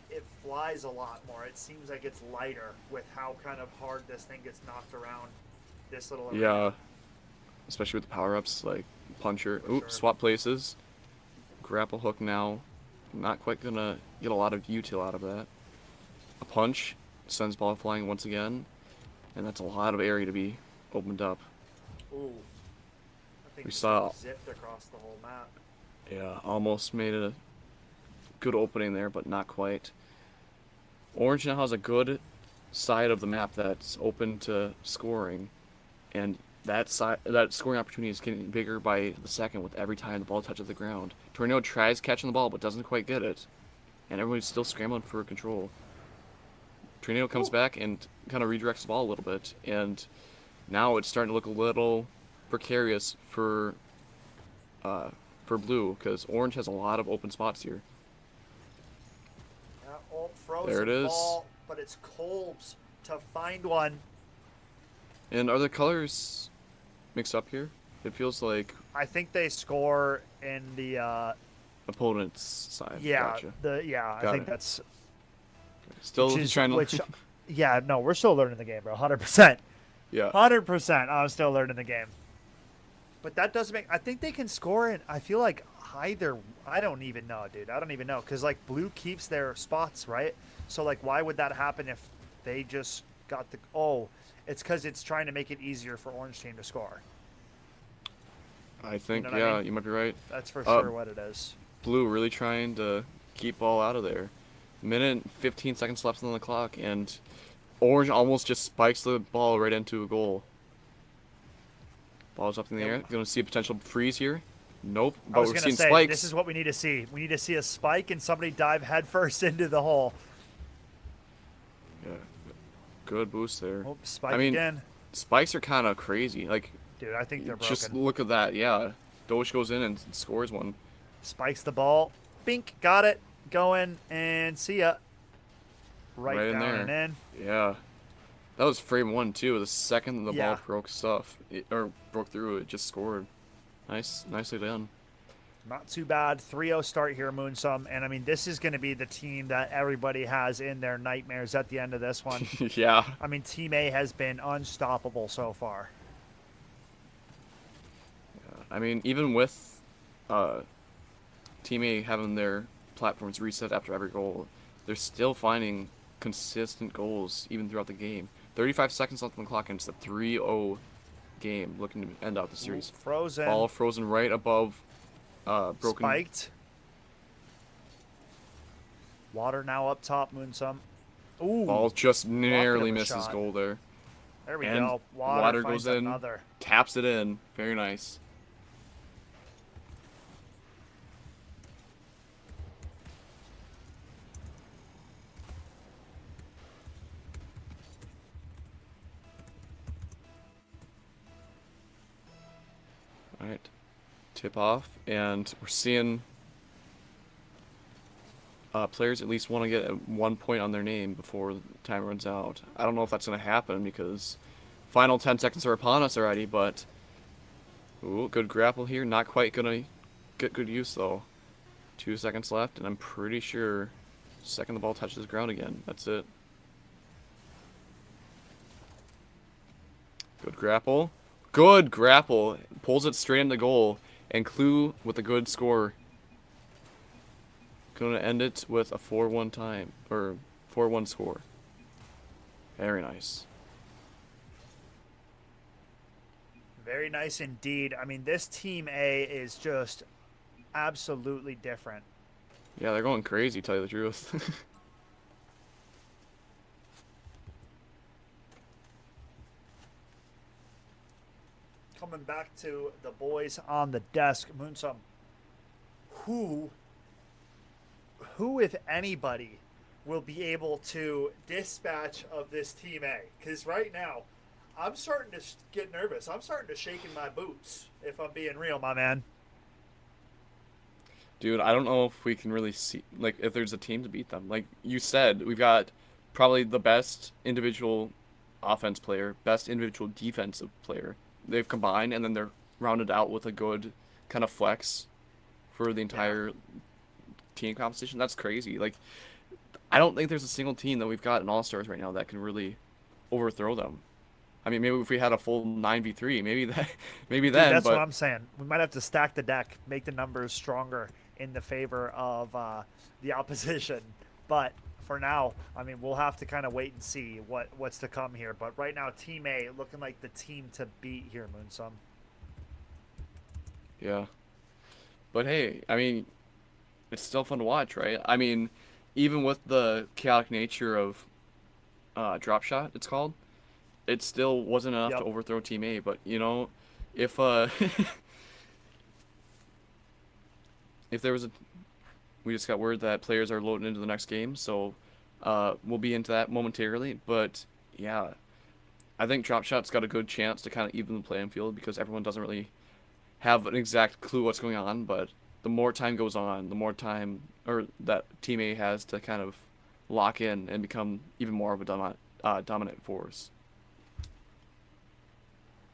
It flies a lot more. It seems like it's lighter with how kind of hard this thing gets knocked around. This little arena. Yeah, especially with the power-ups like puncher. For Oop, sure. swap places. Grapple hook now. Not quite gonna get a lot of util out of that. A punch sends ball flying once again, and that's a lot of area to be opened up. Ooh. I think We this saw- thing zipped across the whole map. Yeah, almost made a good opening there, but not quite. Orange now has a good side of the map that's open to scoring, and that scoring opportunity is getting bigger by the second with every time the ball touches the ground. Tornado tries catching the ball but doesn't quite get it, and everybody's still scrambling for control. Tornado comes back and kind of redirects the ball a little bit, and now it's starting to look a little precarious for blue, because orange has a lot of open spots here. Yeah, oh, frozen There it is. ball, but it's Kolb's to find one. And are the colors mixed up here? It feels like I think they score in the opponent's side. yeah, Gotcha. I Got think it. that's Still which is, trying to. which yeah, no, we're still learning the game, bro. 100%. Yeah. 100%. I'm still learning the game. But that does make I think they can score it. I feel like either I don't even know, dude. I don't even know cuz like blue keeps their spots, right? So like why would that happen if they just got the it's cuz it's trying to make it easier for orange team to score. I think know what I yeah, mean? you might be right. That's for sure what it is. Blue really trying to keep ball out of there. Minute and 15 seconds left on the clock, and orange almost just spikes the ball right into a goal. Ball's up in the air. Gonna see a potential freeze here. Nope, I but was we're gonna seeing say spikes. this is what we need to see. We need to see a spike and somebody dive headfirst into the hole. Yeah, good boost there. Oh, I spike mean, again. spikes are kind of crazy. Like, Dude, I think they're just broken. look at that. Yeah, Doge goes in and scores one. Spikes the ball. Bink, got it. Going and see ya. Right Right in down and there. in. Yeah. That was frame one, too. The second the ball Yeah, broke or broke through, it just scored. Nicely done. not too bad. 3-0 start here, Moonsum. And I mean, this is going to be the team that everybody has in their nightmares at the end of this one. Yeah. I mean, Team A has been unstoppable so far. I mean, even with uh, Team A having their platforms reset after every goal, they're still finding consistent goals even throughout the game. 35 seconds left on the clock, and it's a 3-0 game looking to end out the series. Ooh, frozen. Ball frozen right above broken. Spiked. Water now up top, Moonsum. Ooh, Ball just rocket narrowly of a misses shot. goal there. There we And go. water finds goes in. another. Taps it in. Very nice. All right. Tip off, and we're seeing players at least want to get 1 point on their name before the time runs out. I don't know if that's going to happen because final 10 seconds are upon us already, but ooh, good grapple here. Not quite going to get good use, though. 2 seconds left, and I'm pretty sure second the ball touches the ground again. That's it. Good grapple. Good grapple. Pulls it straight into goal, and Clue with a good score. Gonna end it with a 4-1 time, or 4-1 score. Very nice. Very nice indeed. I mean, this Team A is just absolutely different. Yeah, they're going crazy, tell you the truth. Coming back to the boys on the desk, Moonsum. Who, if anybody, will be able to dispatch of this Team A? Because right now, I'm starting to get nervous. I'm starting to shake in my boots, if I'm being real, my man. Dude, I don't know if we can really see, like, if there's a team to beat them. Like you said, we've got probably the best individual offense player, best individual defensive player. They've combined, and then they're rounded out with a good kind of flex for the entire team competition. That's crazy. Like, I don't think there's a single team that we've got in All Stars right now that can really overthrow them. I mean, maybe if we had a full 9v3, maybe that, maybe Dude, then. that's what But I'm saying. We might have to stack the deck, make the numbers stronger in the favor of the opposition. But for now, I mean, we'll have to kind of wait and see what's to come here. But right now, Team A looking like the team to beat here, Moonsum. yeah, but hey, I mean, it's still fun to watch, right? I mean, even with the chaotic nature of drop shot, it's called, it still wasn't enough to Yep. overthrow Team A. But you know, if if there was a, we just got word that players are loading into the next game, so we'll be into that momentarily. But yeah, I think drop shot's got a good chance to kind of even the playing field because everyone doesn't really have an exact clue what's going on. But the more time goes on, the more time or that Team A has to kind of lock in and become even more of a dominant force.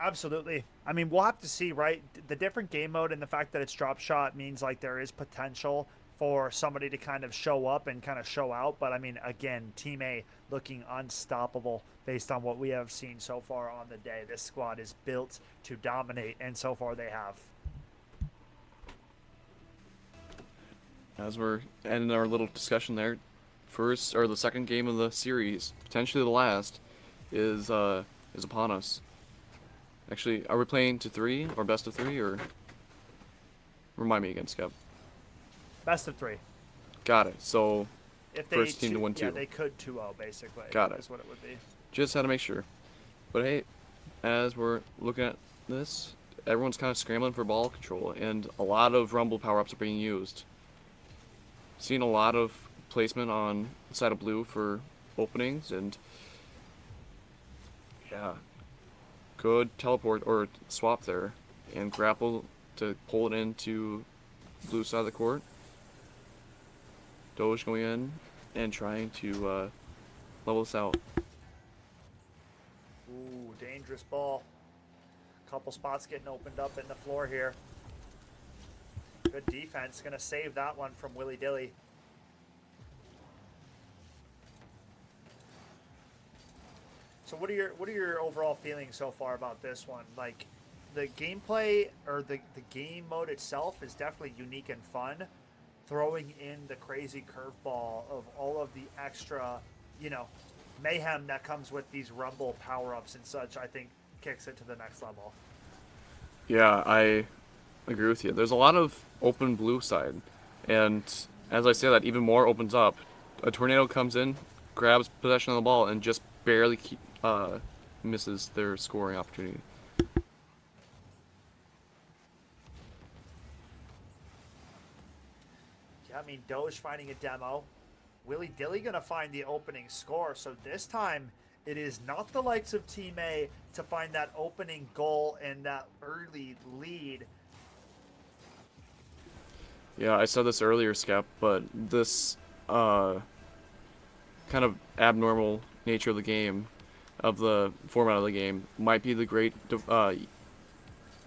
Absolutely. I mean, we'll have to see, right? The different game mode and the fact that it's drop shot means like there is potential for somebody to kind of show up and kind of show out. But I mean, again, Team A looking unstoppable based on what we have seen so far on the day. This squad is built to dominate, and so far they have. As we're ending our little discussion there, first or the second game of the series, potentially the last, is upon us. Actually, are we playing to 3 or best of 3 or? Remind me again, Skep. Best of 3. Got it. So If they first team to win yeah, 2. they could 2-0 basically. Got it. Is what it would be. Just had to make sure. But hey, as we're looking at this, everyone's kind of scrambling for ball control, and a lot of Rumble power-ups are being used. Seeing a lot of placement on the side of blue for openings, and yeah, good teleport or swap there, and grapple to pull it into blue side of the court. Doge going in and trying to level this out. Ooh, dangerous ball. Couple spots getting opened up in the floor here. Good defense. Going to save that one from Willy Dilly. So what are your overall feelings so far about this one? Like, the gameplay or the game mode itself is definitely unique and fun. Throwing in the crazy curveball of all of the extra, mayhem that comes with these Rumble power-ups and such, I think kicks it to the next level. Yeah, I agree with you. There's a lot of open blue side, and as I say that, even more opens up. A tornado comes in, grabs possession of the ball, and just barely misses their scoring opportunity. Yeah, I mean, Doge finding a demo. Willy Dilly going to find the opening score. So this time, it is not the likes of Team A to find that opening goal and that early lead. Yeah, I said this earlier, Skep, but this kind of abnormal nature of the game, of the format of the game, might be the great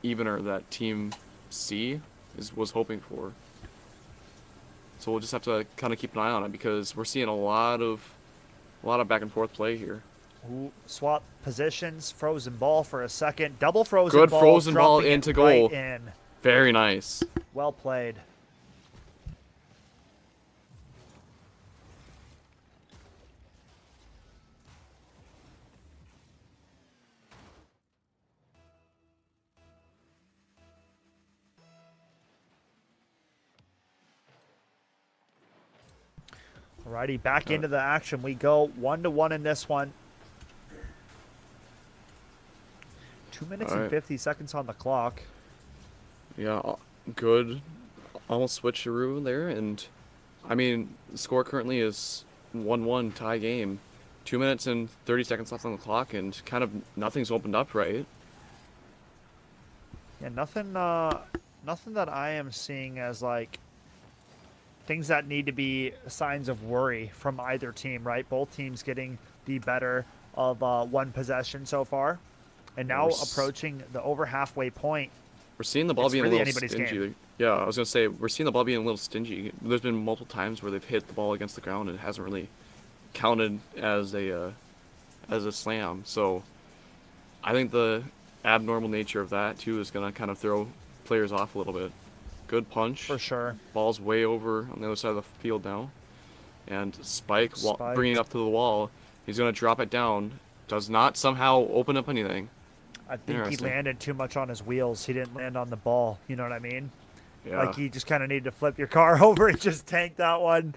evener that Team C was hoping for. So we'll just have to kind of keep an eye on it, because we're seeing a lot of back and forth play here. Ooh, swap positions, frozen ball for a second, double frozen Good ball, frozen ball dropping into it goal. right in. Very nice. Well played. Alrighty, back into the action we go. 1-1 in this one. 2 minutes and 50 seconds on the clock. Yeah, good. Almost switcheroo there, and I mean, the score currently is 1-1 tie game. 2 minutes and 30 seconds left on the clock, and kind of nothing's opened up, right? Yeah, nothing that I am seeing as like things that need to be signs of worry from either team, right? Both teams getting the better of one possession so far. And now approaching the over halfway point. We're seeing the ball being really a little stingy. Game. Yeah, I was going to say, we're seeing the ball being a little stingy. There's been multiple times where they've hit the ball against the ground and it hasn't really counted as a slam. So I think the abnormal nature of that, too, is going to kind of throw players off a little bit. Good punch. For sure. Ball's way over on the other side of the field now. And Spike. Bringing it up to the wall. He's going to drop it down. Does not somehow open up anything. I think he landed too much on his wheels. He didn't land on the ball. You know what I mean? Yeah. Like, you just kind of need to flip your car over and just tank that one.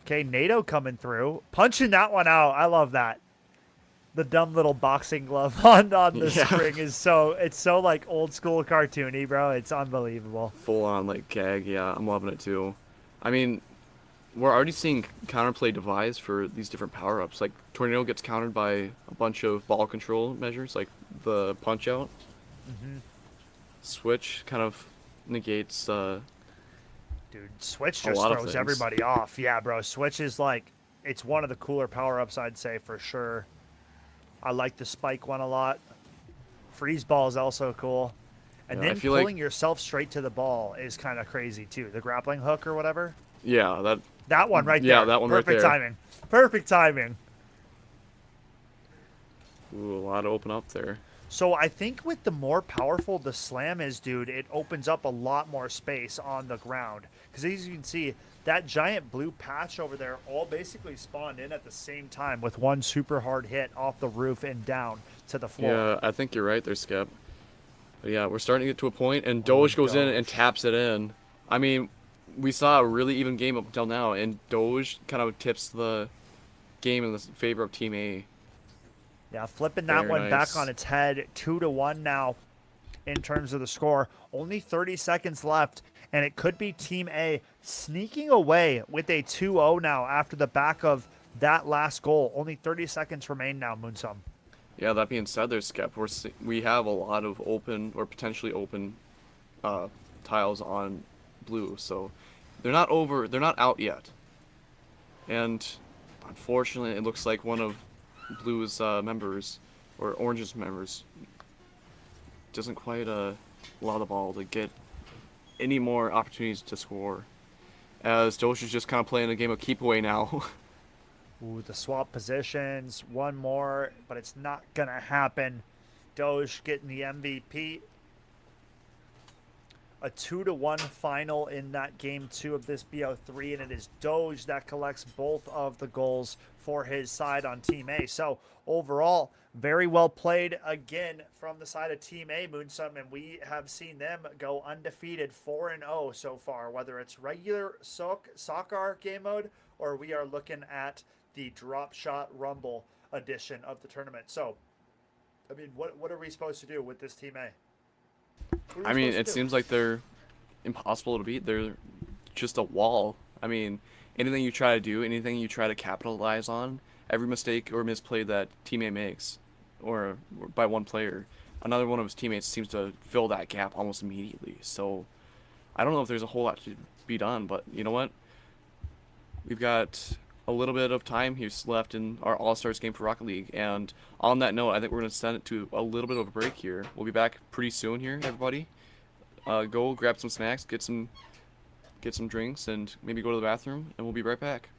Okay, NATO coming through. Punching that one out. I love that. The dumb little boxing glove on the spring is so like old school cartoony, bro. It's unbelievable. Full on like gag. Yeah, I'm loving it too. I mean, we're already seeing counterplay devised for these different power-ups. Like, Tornado gets countered by a bunch of ball control measures, like the punch-out. Mm-hmm. Switch kind of negates... Dude, Switch just throws everybody off. Yeah, bro. Switch is like... It's one of the cooler power-ups, I'd say, for sure. I like the spike one a lot. Freeze ball is also cool. And then pulling yourself straight to the ball is kind of crazy, too. The grappling hook or whatever. Yeah, that one right there. Yeah, that one right there. Perfect timing. Perfect timing. Ooh, a lot to open up there. So I think with the more powerful the slam is, dude, it opens up a lot more space on the ground. Because as you can see, that giant blue patch over there all basically spawned in at the same time with one super hard hit off the roof and down to the floor. Yeah, I think you're right there, Skip. But yeah, we're starting to get to a point, and Doge goes in and taps it in. I mean... We saw a really even game up until now, and Doge kind of tips the game in the favor of Team A. Yeah, flipping that one back on its head. 2-1 now. in terms of the score. Only 30 seconds left, and it could be Team A sneaking away with a 2-0 now after the back of that last goal. Only 30 seconds remain now, Moonsum. Yeah, that being said, there's Skep. We have a lot of open or potentially open uh, tiles on blue, so they're not over. They're not out yet. And unfortunately, it looks like one of blue's members or orange's members doesn't quite allow the ball to get any more opportunities to score. As Dosh is just kind of playing a game of keep away now. Ooh, the swap positions. One more, but it's not going to happen. Doge getting the MVP. A 2-1 final in that game 2 of this BO3, and it is Doge that collects both of the goals for his side on Team A. So overall, very well played again from the side of Team A, Moonsum, and we have seen them go undefeated 4-0 so far, whether it's regular soccer game mode or we are looking at the Drop Shot Rumble edition of the tournament. So, I mean, what are we supposed to do with this Team A? I mean, it seems like they're impossible to beat. They're just a wall. I mean, anything you try to do, anything you try to capitalize on, every mistake or misplay that Team A makes, or by one player, another one of his teammates seems to fill that gap almost immediately. So, I don't know if there's a whole lot to be done, but you know what? We've got a little bit of time here left in our All-Stars game for Rocket League, and on that note, I think we're going to send it to a little bit of a break here. We'll be back pretty soon here, everybody. Go grab some snacks, get some drinks, and maybe go to the bathroom, and we'll be right back.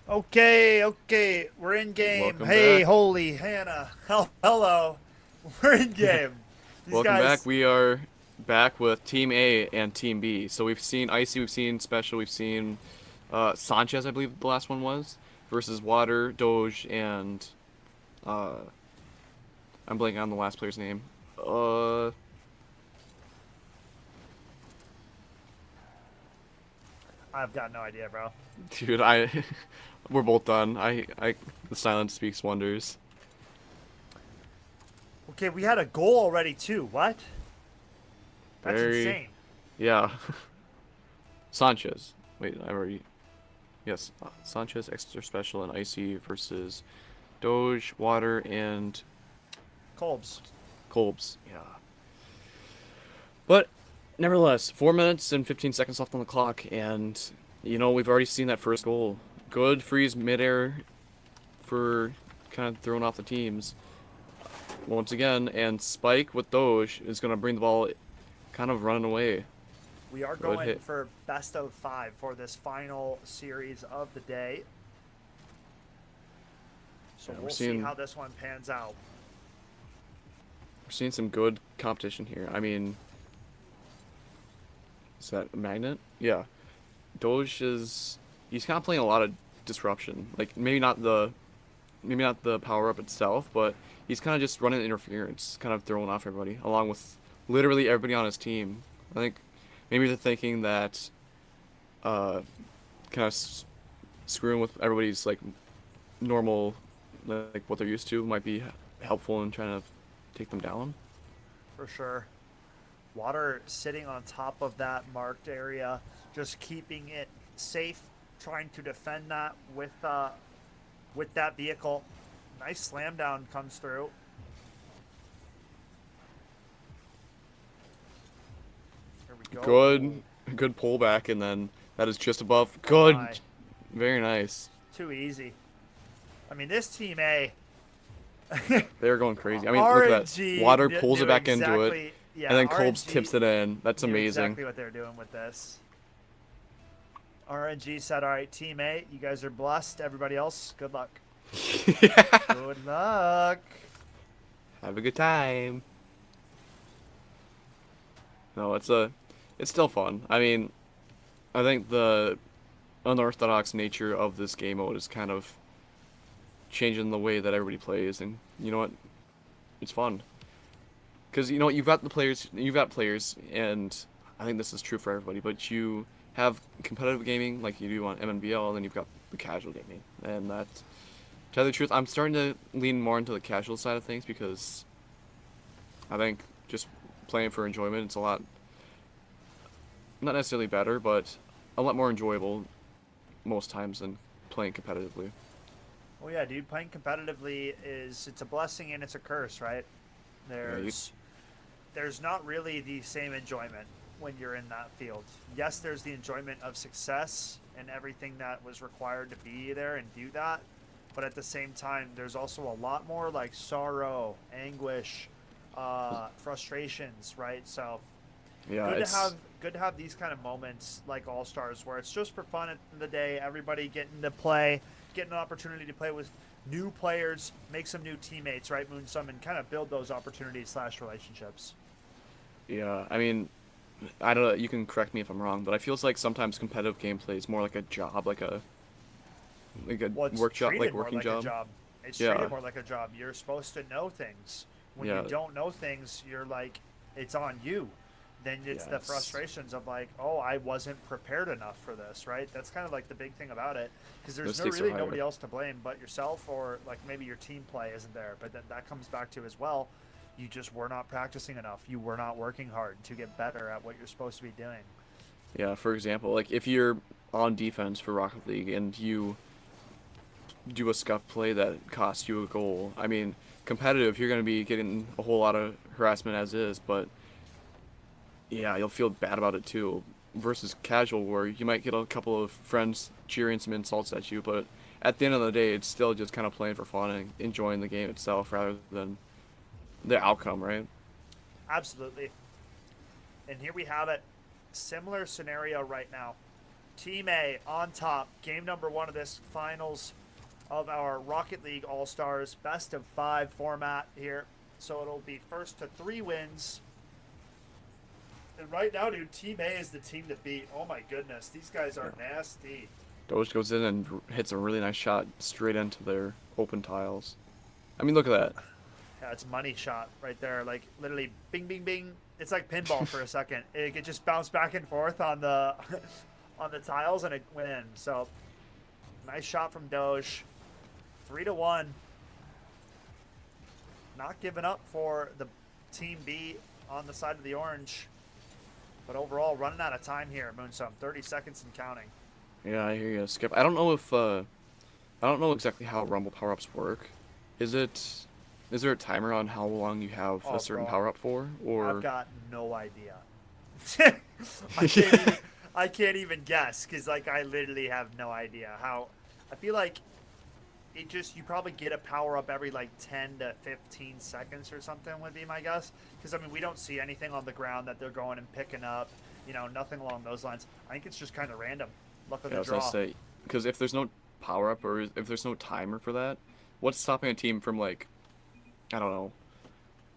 Okay, we're in game. Welcome Hey, back. holy Hannah. Hello. We're in game. These Welcome back. guys. We are back with Team A and Team B. So we've seen Icy, we've seen Special, we've seen Sanchez, I believe the last one was, versus Water, Doge, and uh, I'm blanking on the last player's name. Uh, I've got no idea, bro. dude, we're both done. The silence speaks wonders. Okay, we had a goal already, too. What? That's Very, insane. yeah. Sanchez. Wait, I already. Yes, Sanchez, Extra Special, and Icy versus Doge, Water, and Colbs. Colbs. Yeah. But nevertheless, 4 minutes and 15 seconds left on the clock, and we've already seen that first goal. Good freeze midair for kind of throwing off the teams once again, and Spike with Doge is gonna bring the ball kind of running away. We are Good going hit. for best of 5 for this final series of the day. So Yeah, we'll see how this one pans out. we're seeing some good competition here. I mean, is that a magnet? Yeah. Doge he's kind of playing a lot of disruption. Like maybe not the power up itself, but he's kind of just running interference, kind of throwing off everybody, along with literally everybody on his team. I think maybe they're thinking that uh, kind of screwing with everybody's like normal, like what they're used to, might be helpful in trying to take them down. For sure. Water sitting on top of that marked area, just keeping it safe, trying to defend that with that vehicle. Nice slam down comes through. Here we go. Good pullback, and then that is just above. Oh my. Good, very nice. Too easy. I mean, this team A, They're going crazy. I mean, look at that. RNG Water pulls knew it back into it, exactly. Yeah, and then Colbs RNG tips it in. That's knew amazing. exactly what they're doing with this. RNG said, "All right, team A, you guys are blessed. Everybody else, good luck." Good luck. Have a good time. No, it's still fun. I mean, I think the unorthodox nature of this game mode is kind of changing the way that everybody plays, and you know what? It's fun. Because you've got players, and I think this is true for everybody. But you have competitive gaming like you do on MNVL, and then you've got the casual gaming, and that. To tell you the truth, I'm starting to lean more into the casual side of things because I think just playing for enjoyment, it's a lot, not necessarily better, but a lot more enjoyable most times than playing competitively. Well, yeah, dude. Playing competitively it's a blessing and it's a curse, right? Yeah, There's not really the same enjoyment when you're in that field. Yes, there's the enjoyment of success and everything that was required to be there and do that, but at the same time, there's also a lot more like sorrow, anguish, frustrations, right? So yeah, good to have these kind of moments like All Stars where it's just for fun at the end of the day. Everybody getting to play, getting an opportunity to play with new players, make some new teammates, right, Moonsum, and kind of build those opportunities / relationships. yeah. I mean, I don't know. You can correct me if I'm wrong, but I feels like sometimes competitive gameplay is more like a job, like a Well, it's work job, treated like more working like job. a job. It's Yeah, treated more like a job. You're supposed to know things. When yeah, you don't know things, you're like, it's on you. Then it's the yes. frustrations of like, oh, I wasn't prepared enough for this, right? That's kind of like the big thing about it, because The there's stakes are really higher. nobody else to blame but yourself, or like maybe your team play isn't there. But that comes back to as well. You just were not practicing enough. You were not working hard to get better at what you're supposed to be doing. Yeah, for example, like if you're on defense for Rocket League and you do a scuff play that costs you a goal, I mean, competitive, you're going to be getting a whole lot of harassment as is, but yeah, you'll feel bad about it too. Versus casual, where you might get a couple of friends cheering some insults at you, but at the end of the day, it's still just kind of playing for fun and enjoying the game itself rather than the outcome, right? Absolutely. And here we have it. Similar scenario right now. Team A on top. Game number 1 of this finals of our Rocket League All-Stars best of 5 format here. So it'll be first to 3 wins. And right now, dude, Team A is the team to beat. Oh my goodness, these guys are nasty. Doge goes in and hits a really nice shot straight into their open tiles. I mean, look at that. Yeah, it's money shot right there. Like literally, bing, bing, bing. It's like pinball for a second. It could just bounce back and forth on the on the tiles, and it went in. So nice shot from Doge. 3-1. Not giving up for the Team B on the side of the orange. But overall, running out of time here, Moonsum. 30 seconds and counting. Yeah, I hear you, Skip. I don't know if I don't know exactly how Rumble power-ups work. Is there a timer on how long you have a certain power-up for, or? I've got no idea. I can't even guess because like I literally have no idea how. I feel like you probably get a power up every like 10 to 15 seconds or something would be my guess. Because I mean we don't see anything on the ground that they're going and picking up. You know, nothing along those lines. I think it's just kind of random. Luck of the draw. Say, because if there's no power up or if there's no timer for that, what's stopping a team from like, I don't know,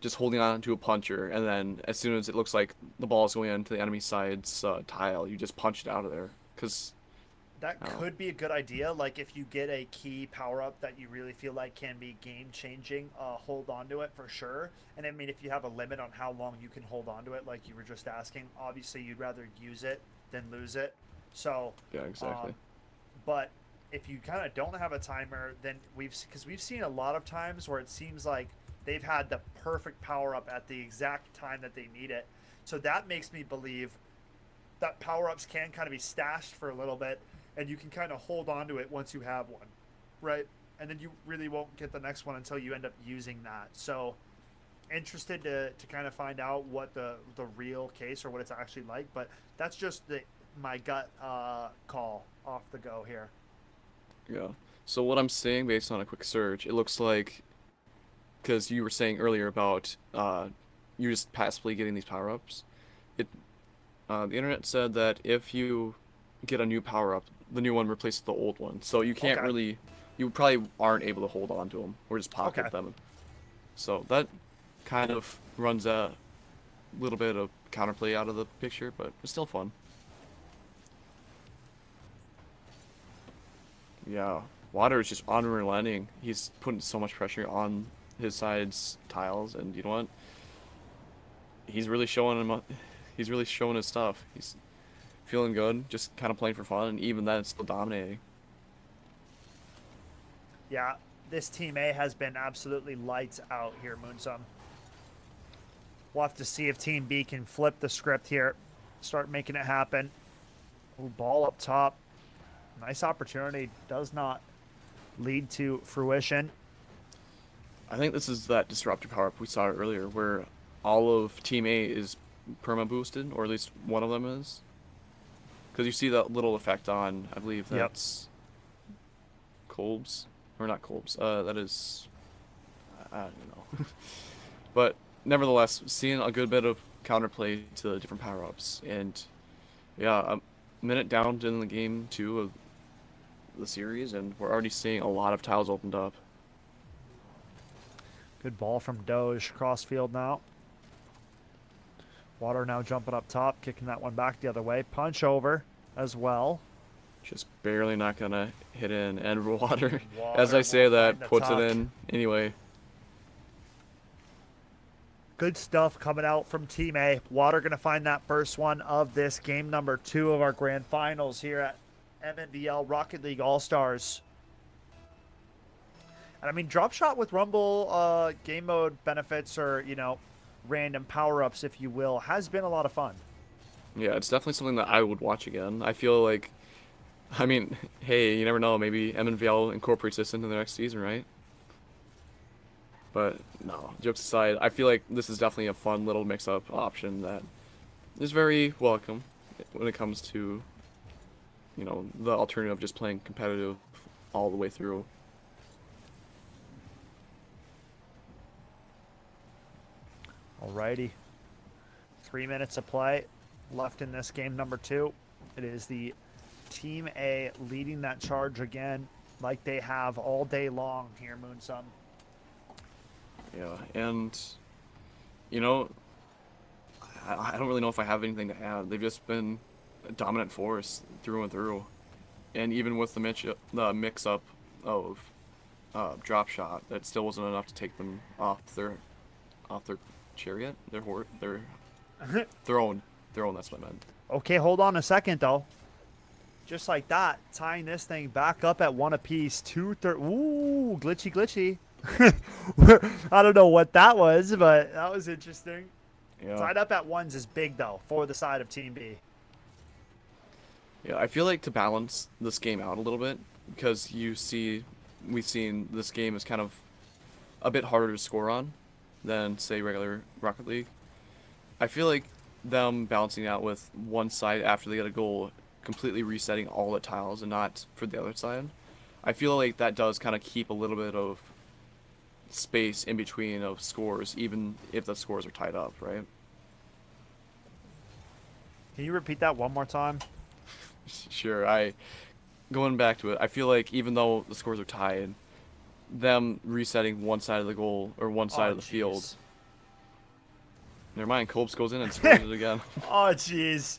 just holding on to a puncher and then as soon as it looks like the ball is going into the enemy side's tile, you just punch it out of there? Because that could be a good idea. Like if you get a key power up that you really feel like can be game changing, hold on to it for sure. And I mean, if you have a limit on how long you can hold on to it, like you were just asking, obviously you'd rather use it than lose it. So yeah, exactly. But if you kind of don't have a timer, then we've seen a lot of times where it seems like they've had the perfect power up at the exact time that they need it. So that makes me believe that power ups can kind of be stashed for a little bit, and you can kind of hold on to it once you have one, right? And then you really won't get the next one until you end up using that. So interested to kind of find out what the real case or what it's actually like, but that's just my gut call off the go here. Yeah. So what I'm saying based on a quick search, it looks like, because you were saying earlier about you just passively getting these power-ups, the internet said that if you get a new power-up, the new one replaces the old one. So you can't really, you probably aren't able to hold on to them or just pocket them. So that kind of runs a little bit of counterplay out of the picture, but it's still fun. Yeah, Water is just unrelenting. He's putting so much pressure on his side's tiles, and you know what? He's really showing him. He's really showing his stuff. He's feeling good, just kind of playing for fun, and even then, it's still dominating. Yeah, this Team A has been absolutely lights out here, Moonsum. We'll have to see if Team B can flip the script here, start making it happen. Ooh, ball up top. Nice opportunity. Does not lead to fruition. I think this is that disruptor power up we saw earlier, where all of Team A is perma boosted, or at least one of them is. Because you see that little effect on, I believe that's Kolb's, or not Kolb's. That is, I don't know. But nevertheless, seeing a good bit of counterplay to the different power ups, and yeah, a minute down in the game 2 of the series, and we're already seeing a lot of tiles opened up. Good ball from Doge. Crossfield now. Water now jumping up top, kicking that one back the other way. Punch over as well. Just barely not gonna hit in, and Water as I say that, puts it in anyway. Good stuff coming out from Team A. Water going to find that first one of this game number 2 of our grand finals here at MNVL Rocket League All-Stars. And I mean, drop shot with Rumble game mode benefits, or, you know, random power-ups, if you will, has been a lot of fun. Yeah, it's definitely something that I would watch again. I feel like, I mean, hey, you never know, maybe MNVL incorporates this into the next season, right? But no, jokes aside, I feel like this is definitely a fun little mix-up option that is very welcome when it comes to, you know, the alternative of just playing competitive all the way through. Alrighty. 3 minutes of play left in this game number 2. It is the Team A leading that charge again, like they have all day long here, Moonsum. Yeah, and you know, I don't really know if I have anything to add. They've just been a dominant force through and through, and even with the mix-up of drop shot, that still wasn't enough to take them off their chariot, their throne. That's what I meant. Okay, hold on a second though. Just like that, tying this thing back up at 1 apiece. Ooh, glitchy. I don't know what that was, but that was interesting. Yeah. Tied up at 1s is big though for the side of Team B. Yeah, I feel like to balance this game out a little bit, because we've seen this game is kind of a bit harder to score on than, say, regular Rocket League. I feel like them balancing out with one side after they get a goal, completely resetting all the tiles and not for the other side. I feel like that does kind of keep a little bit of space in between of scores, even if the scores are tied up, right? Can you repeat that one more time? Sure. Going back to it, I feel like even though the scores are tied, them resetting one side of the goal or one side of the field. Never mind, Colbs goes in and scores it again. Oh, jeez.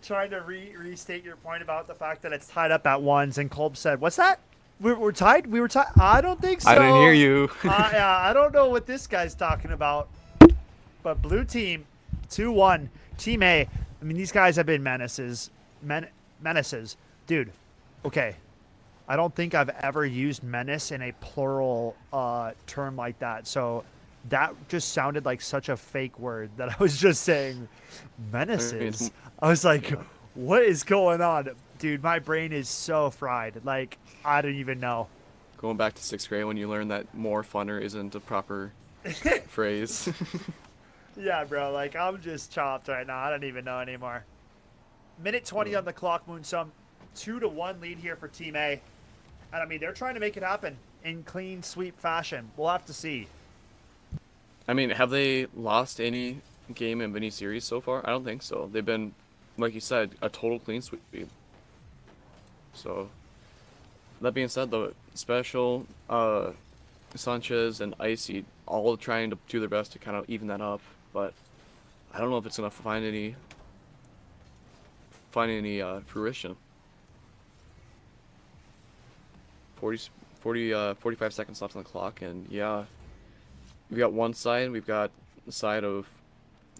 Trying to restate your point about the fact that it's tied up at 1s, and Colbs said, "What's that? We're tied? We were tied? I don't think so." I didn't hear you. Yeah, I don't know what this guy's talking about. But blue team, 2-1. Team A. I mean, these guys have been menaces. Menaces. Dude, okay. I don't think I've ever used menace in a plural term like that. So that just sounded like such a fake word that I was just saying menaces. I was like, what is going on? Dude, my brain is so fried. Like, I don't even know. Going back to 6th grade when you learn that more funner isn't a proper phrase. Yeah, bro. Like, I'm just chopped right now. I don't even know anymore. Minute 20 on the clock, Moonsum. 2-1 lead here for Team A. And, I mean, they're trying to make it happen in clean sweep fashion. We'll have to see. I mean, have they lost any game in any series so far? I don't think so. They've been, like you said, a total clean sweep. So, that being said, though, Special, Sanchez, and Icy all trying to do their best to kind of even that up. But I don't know if it's going to find any fruition. 45 seconds left on the clock, and yeah, we've got one side. We've got the side of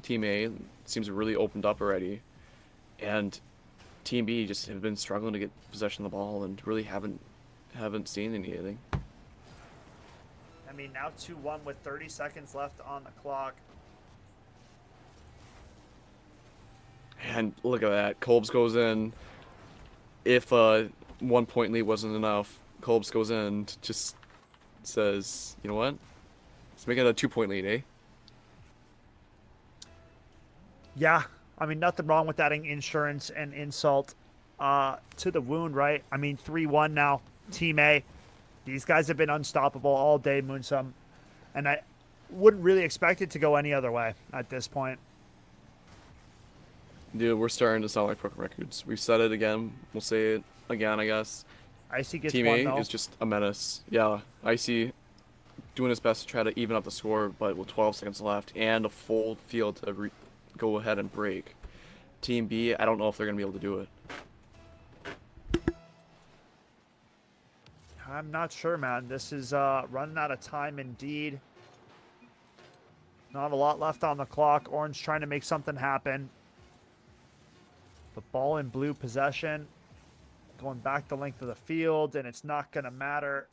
Team A seems really opened up already, and Team B just have been struggling to get possession of the ball and really haven't seen anything. I mean, now 2-1 with 30 seconds left on the clock. And look at that. Colbs goes in. If 1 point lead wasn't enough, Colbs goes in and just says, you know what? Let's make it a 2 point lead, eh? Yeah. I mean, nothing wrong with adding insurance and insult to the wound, right? I mean, 3-1 now. Team A. These guys have been unstoppable all day, Moonsum. And I wouldn't really expect it to go any other way at this point. Dude, we're starting to sound like broken records. We've said it again. We'll say it again, I guess. Icy gets Team one, A though. is just a menace. Yeah, Icy doing his best to try to even up the score, but with 12 seconds left and a full field to go ahead and break. Team B, I don't know if they're going to be able to do it. I'm not sure, man. This is running out of time indeed. Not a lot left on the clock. Orange trying to make something happen. The ball in blue possession. Going back the length of the field, and it's not going to matter.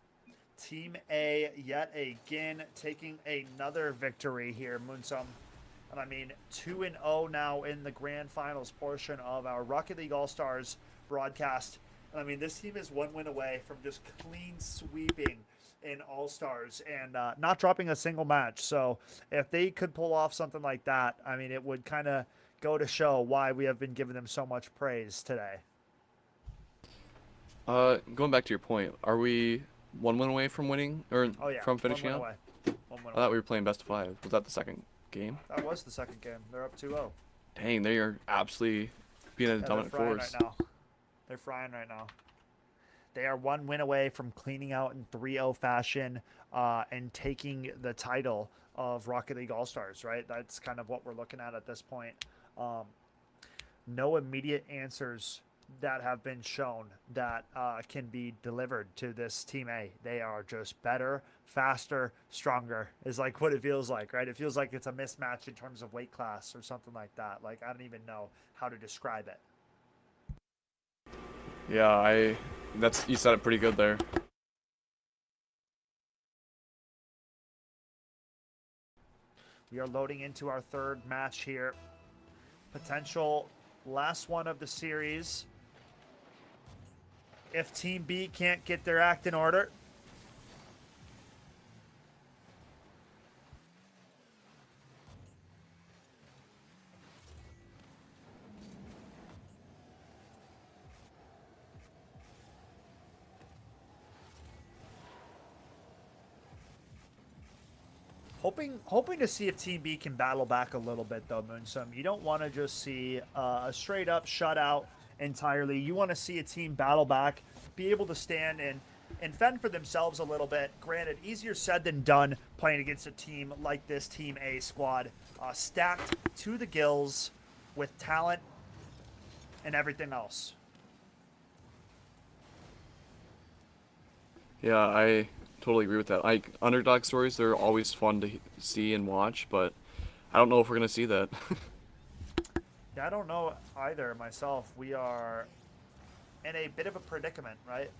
Team A yet again taking another victory here, Moonsum. And I mean, 2-0 now in the grand finals portion of our Rocket League All-Stars broadcast. And I mean, this team is one win away from just clean sweeping in All-Stars and not dropping a single match. So if they could pull off something like that, I mean, it would kind of go to show why we have been giving them so much praise today. Going back to your point, are we 1 win away from winning, or from finishing one out? away. 1 win I thought we were playing best of 5. Was that the second game? That was the second game. They're up 2-0. Dang, they are absolutely being a dominant frying force. right now. They're frying right now. They are one win away from cleaning out in 3-0 fashion and taking the title of Rocket League All-Stars, right? That's kind of what we're looking at this point. No immediate answers that have been shown that can be delivered to this Team A. They are just better, faster, stronger is like what it feels like, right? It feels like it's a mismatch in terms of weight class or something like that. Like, I don't even know how to describe it. Yeah, you said it pretty good there. We are loading into our third match here. Potential last one of the series. If Team B can't get their act in order. Hoping to see if Team B can battle back a little bit, though, Moonsum. You don't want to just see a straight-up shutout entirely. You want to see a team battle back, be able to stand and fend for themselves a little bit. Granted, easier said than done playing against a team like this Team A squad, stacked to the gills with talent and everything else. Yeah, I totally agree with that. Like, underdog stories, they're always fun to see and watch, but I don't know if we're going to see that. Yeah, I don't know either myself. We are in a bit of a predicament, right?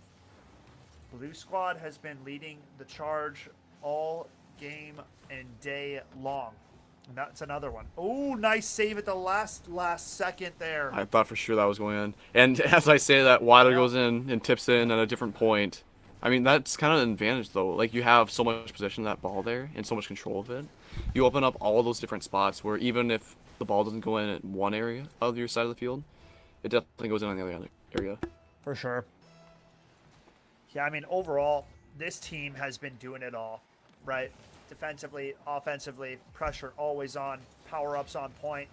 Blue Squad has been leading the charge all game and day long. And that's another one. Oh, nice save at the last second there. I thought for sure that was going in. And as I say that, water goes in and tips in at a different point. I mean, that's kind of an advantage, though. Like, you have so much possession of that ball there and so much control of it. You open up all those different spots where even if the ball doesn't go in at one area of your side of the field, it definitely goes in on the other area. For sure. Yeah, I mean, overall, this team has been doing it all, right? Defensively, offensively, pressure always on, power-ups on point.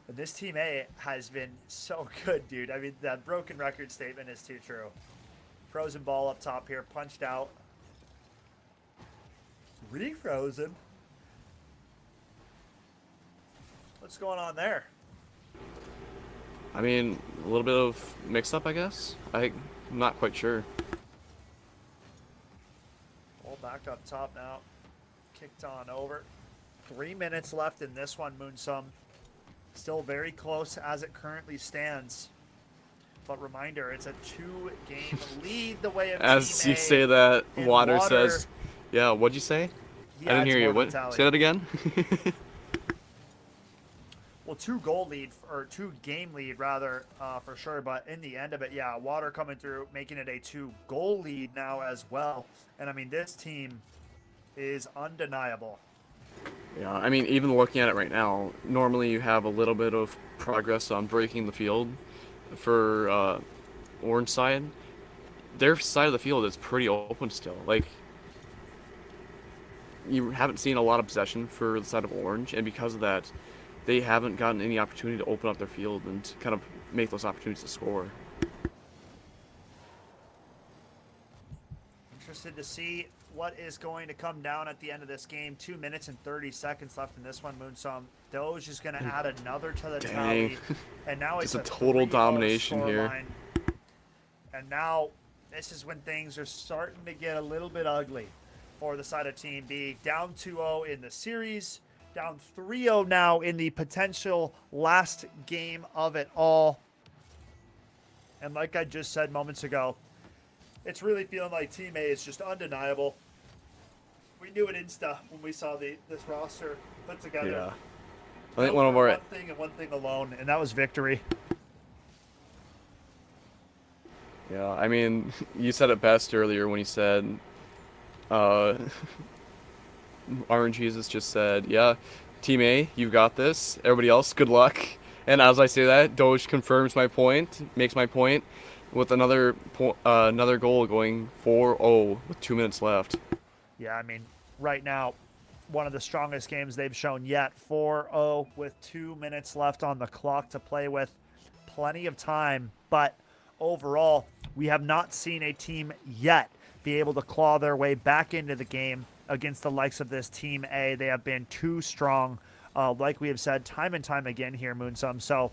But this Team A has been so good, dude. I mean, that broken record statement is too true. Frozen ball up top here, punched out. Refrozen. What's going on there? I mean, a little bit of mix-up, I guess. I'm not quite sure. Ball back up top now. Kicked on over. 3 minutes left in this one, Moonsum. Still very close as it currently stands. But reminder, it's a 2-game lead the way of As Team you A. say that, And Water says, yeah, what'd you say? He I didn't adds hear you. more What? mentality. Say that again? Well, 2-goal lead, or 2-game lead rather, for sure. But in the end of it, yeah, Water coming through, making it a 2-goal lead now as well. And I mean, this team is undeniable. Yeah, I mean, even looking at it right now, normally you have a little bit of progress on breaking the field for Orange side. Their side of the field is pretty open still. Like, you haven't seen a lot of possession for the side of Orange, and because of that, they haven't gotten any opportunity to open up their field and kind of make those opportunities to score. Interested to see what is going to come down at the end of this game. 2 minutes and 30 seconds left in this one, Moonsum. Doge is going to add another to the tally. And now it's Just a total 3-0 domination here. scoreline. And now this is when things are starting to get a little bit ugly for the side of Team B. Down 2-0 in the series. Down 3-0 now in the potential last game of it all. And like I just said moments ago, it's really feeling like Team A is just undeniable. We knew it insta when we saw this roster put together. Yeah. I think one of our... One thing and one thing alone, and that was victory. Yeah, I mean, you said it best earlier when you said... Orange Jesus just said, yeah, Team A, you've got this. Everybody else, good luck. And as I say that, Doge confirms my point, makes my point, with another goal going 4-0 with 2 minutes left. Yeah, I mean, right now, one of the strongest games they've shown yet. 4-0 with 2 minutes left on the clock to play with. Plenty of time, but overall, we have not seen a team yet be able to claw their way back into the game against the likes of this Team A. They have been too strong, like we have said time and time again here, Moonsum. So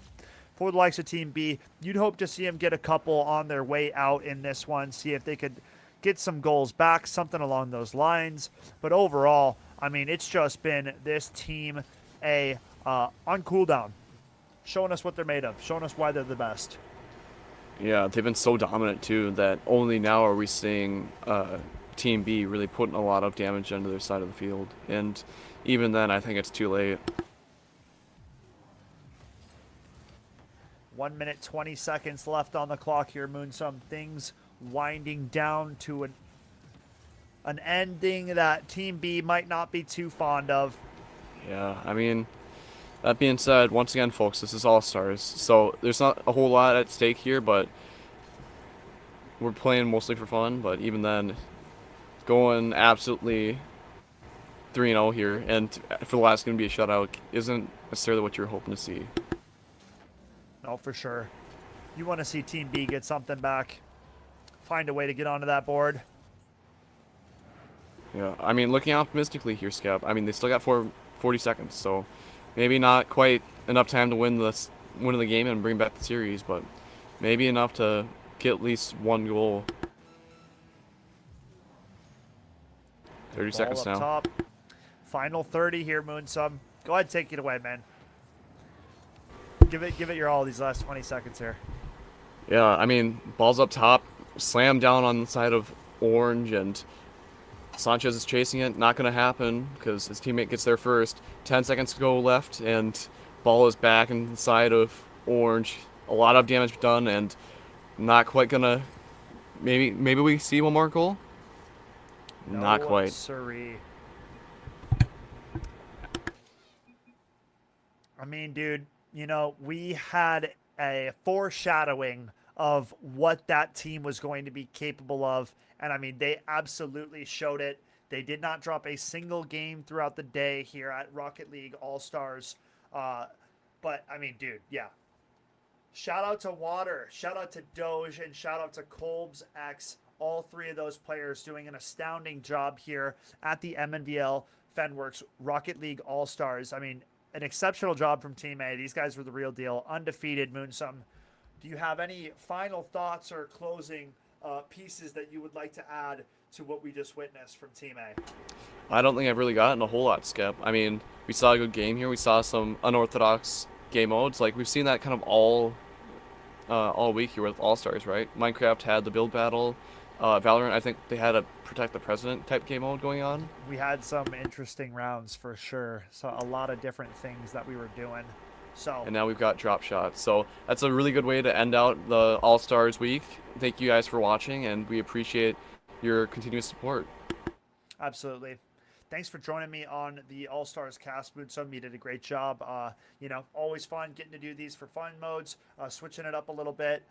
for the likes of Team B, you'd hope to see them get a couple on their way out in this one, see if they could get some goals back, something along those lines. But overall, I mean, it's just been this Team A on cooldown, showing us what they're made of, showing us why they're the best. Yeah, they've been so dominant too that only now are we seeing Team B really putting a lot of damage into their side of the field, and even then, I think it's too late. 1 minute 20 seconds left on the clock here, Moonsum. Things winding down to an ending that Team B might not be too fond of. Yeah, I mean, that being said, once again, folks, this is All Stars, so there's not a whole lot at stake here, but we're playing mostly for fun. But even then, going absolutely 3-0 here, and for the last going to be a shutout, isn't necessarily what you're hoping to see. No, for sure. You want to see Team B get something back, find a way to get onto that board. Yeah, I mean, looking optimistically here, Scap, I mean, they still got 40 seconds, so maybe not quite enough time to win the game and bring back the series, but maybe enough to get at least one goal. 30 seconds now. Top. Final 30 here, Moonsum. Go ahead, take it away, man. Give it your all these last 20 seconds here. Yeah, I mean, ball's up top, slam down on the side of Orange, and Sanchez is chasing it. Not going to happen because his teammate gets there first. 10 seconds to go left, and ball is back in the side of Orange. A lot of damage done, and not quite going to... Maybe we see one more goal? No, not quite. Siree. I mean, dude, you know, we had a foreshadowing of what that team was going to be capable of. And I mean, they absolutely showed it. They did not drop a single game throughout the day here at Rocket League All-Stars. But I mean, dude, yeah. Shout out to Water, shout out to Doge, and shout out to Kolbs X. All three of those players doing an astounding job here at the MNVL Fenworks Rocket League All-Stars. I mean, an exceptional job from Team A. These guys were the real deal. Undefeated, Moonsum. Do you have any final thoughts or closing pieces that you would like to add to what we just witnessed from Team A? I don't think I've really gotten a whole lot, Skep. I mean, we saw a good game here. We saw some unorthodox game modes. Like, we've seen that kind of all week here with All-Stars, right? Minecraft had the build battle. Valorant, I think they had a protect the president type game mode going on. We had some interesting rounds for sure. So a lot of different things that we were doing. So, and now we've got drop shots. So that's a really good way to end out the All-Stars week. Thank you guys for watching, and we appreciate your continuous support. Absolutely. Thanks for joining me on the All-Stars cast, Moonsum. You did a great job. You know, always fun getting to do these for fun modes, switching it up a little bit.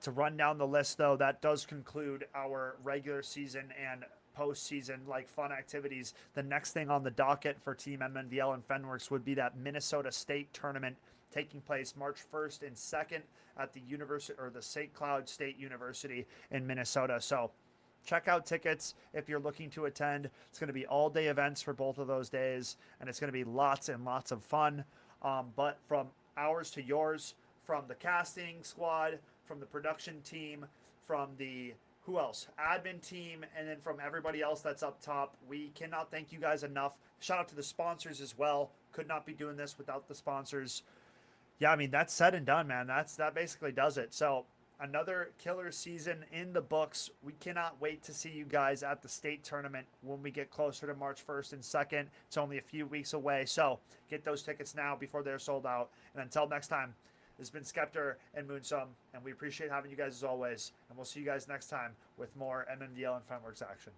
To run down the list, though, that does conclude our regular season and postseason like fun activities. The next thing on the docket for Team MNVL and Fenworks would be that Minnesota State tournament taking place March 1st and 2nd at the University or the St. Cloud State University in Minnesota. So check out tickets if you're looking to attend. It's going to be all-day events for both of those days, and it's going to be lots and lots of fun. But from ours to yours, from the casting squad, from the production team, from the who else? Admin team, and then from everybody else that's up top. We cannot thank you guys enough. Shout out to the sponsors as well. Could not be doing this without the sponsors. Yeah, I mean, that's said and done, man. That basically does it. So another killer season in the books. We cannot wait to see you guys at the state tournament when we get closer to March 1st and 2nd. It's only a few weeks away. So get those tickets now before they're sold out. And until next time, this has been Skeptor and Moonsum, and we appreciate having you guys as always. And we'll see you guys next time with more MNVL and Fenworks action.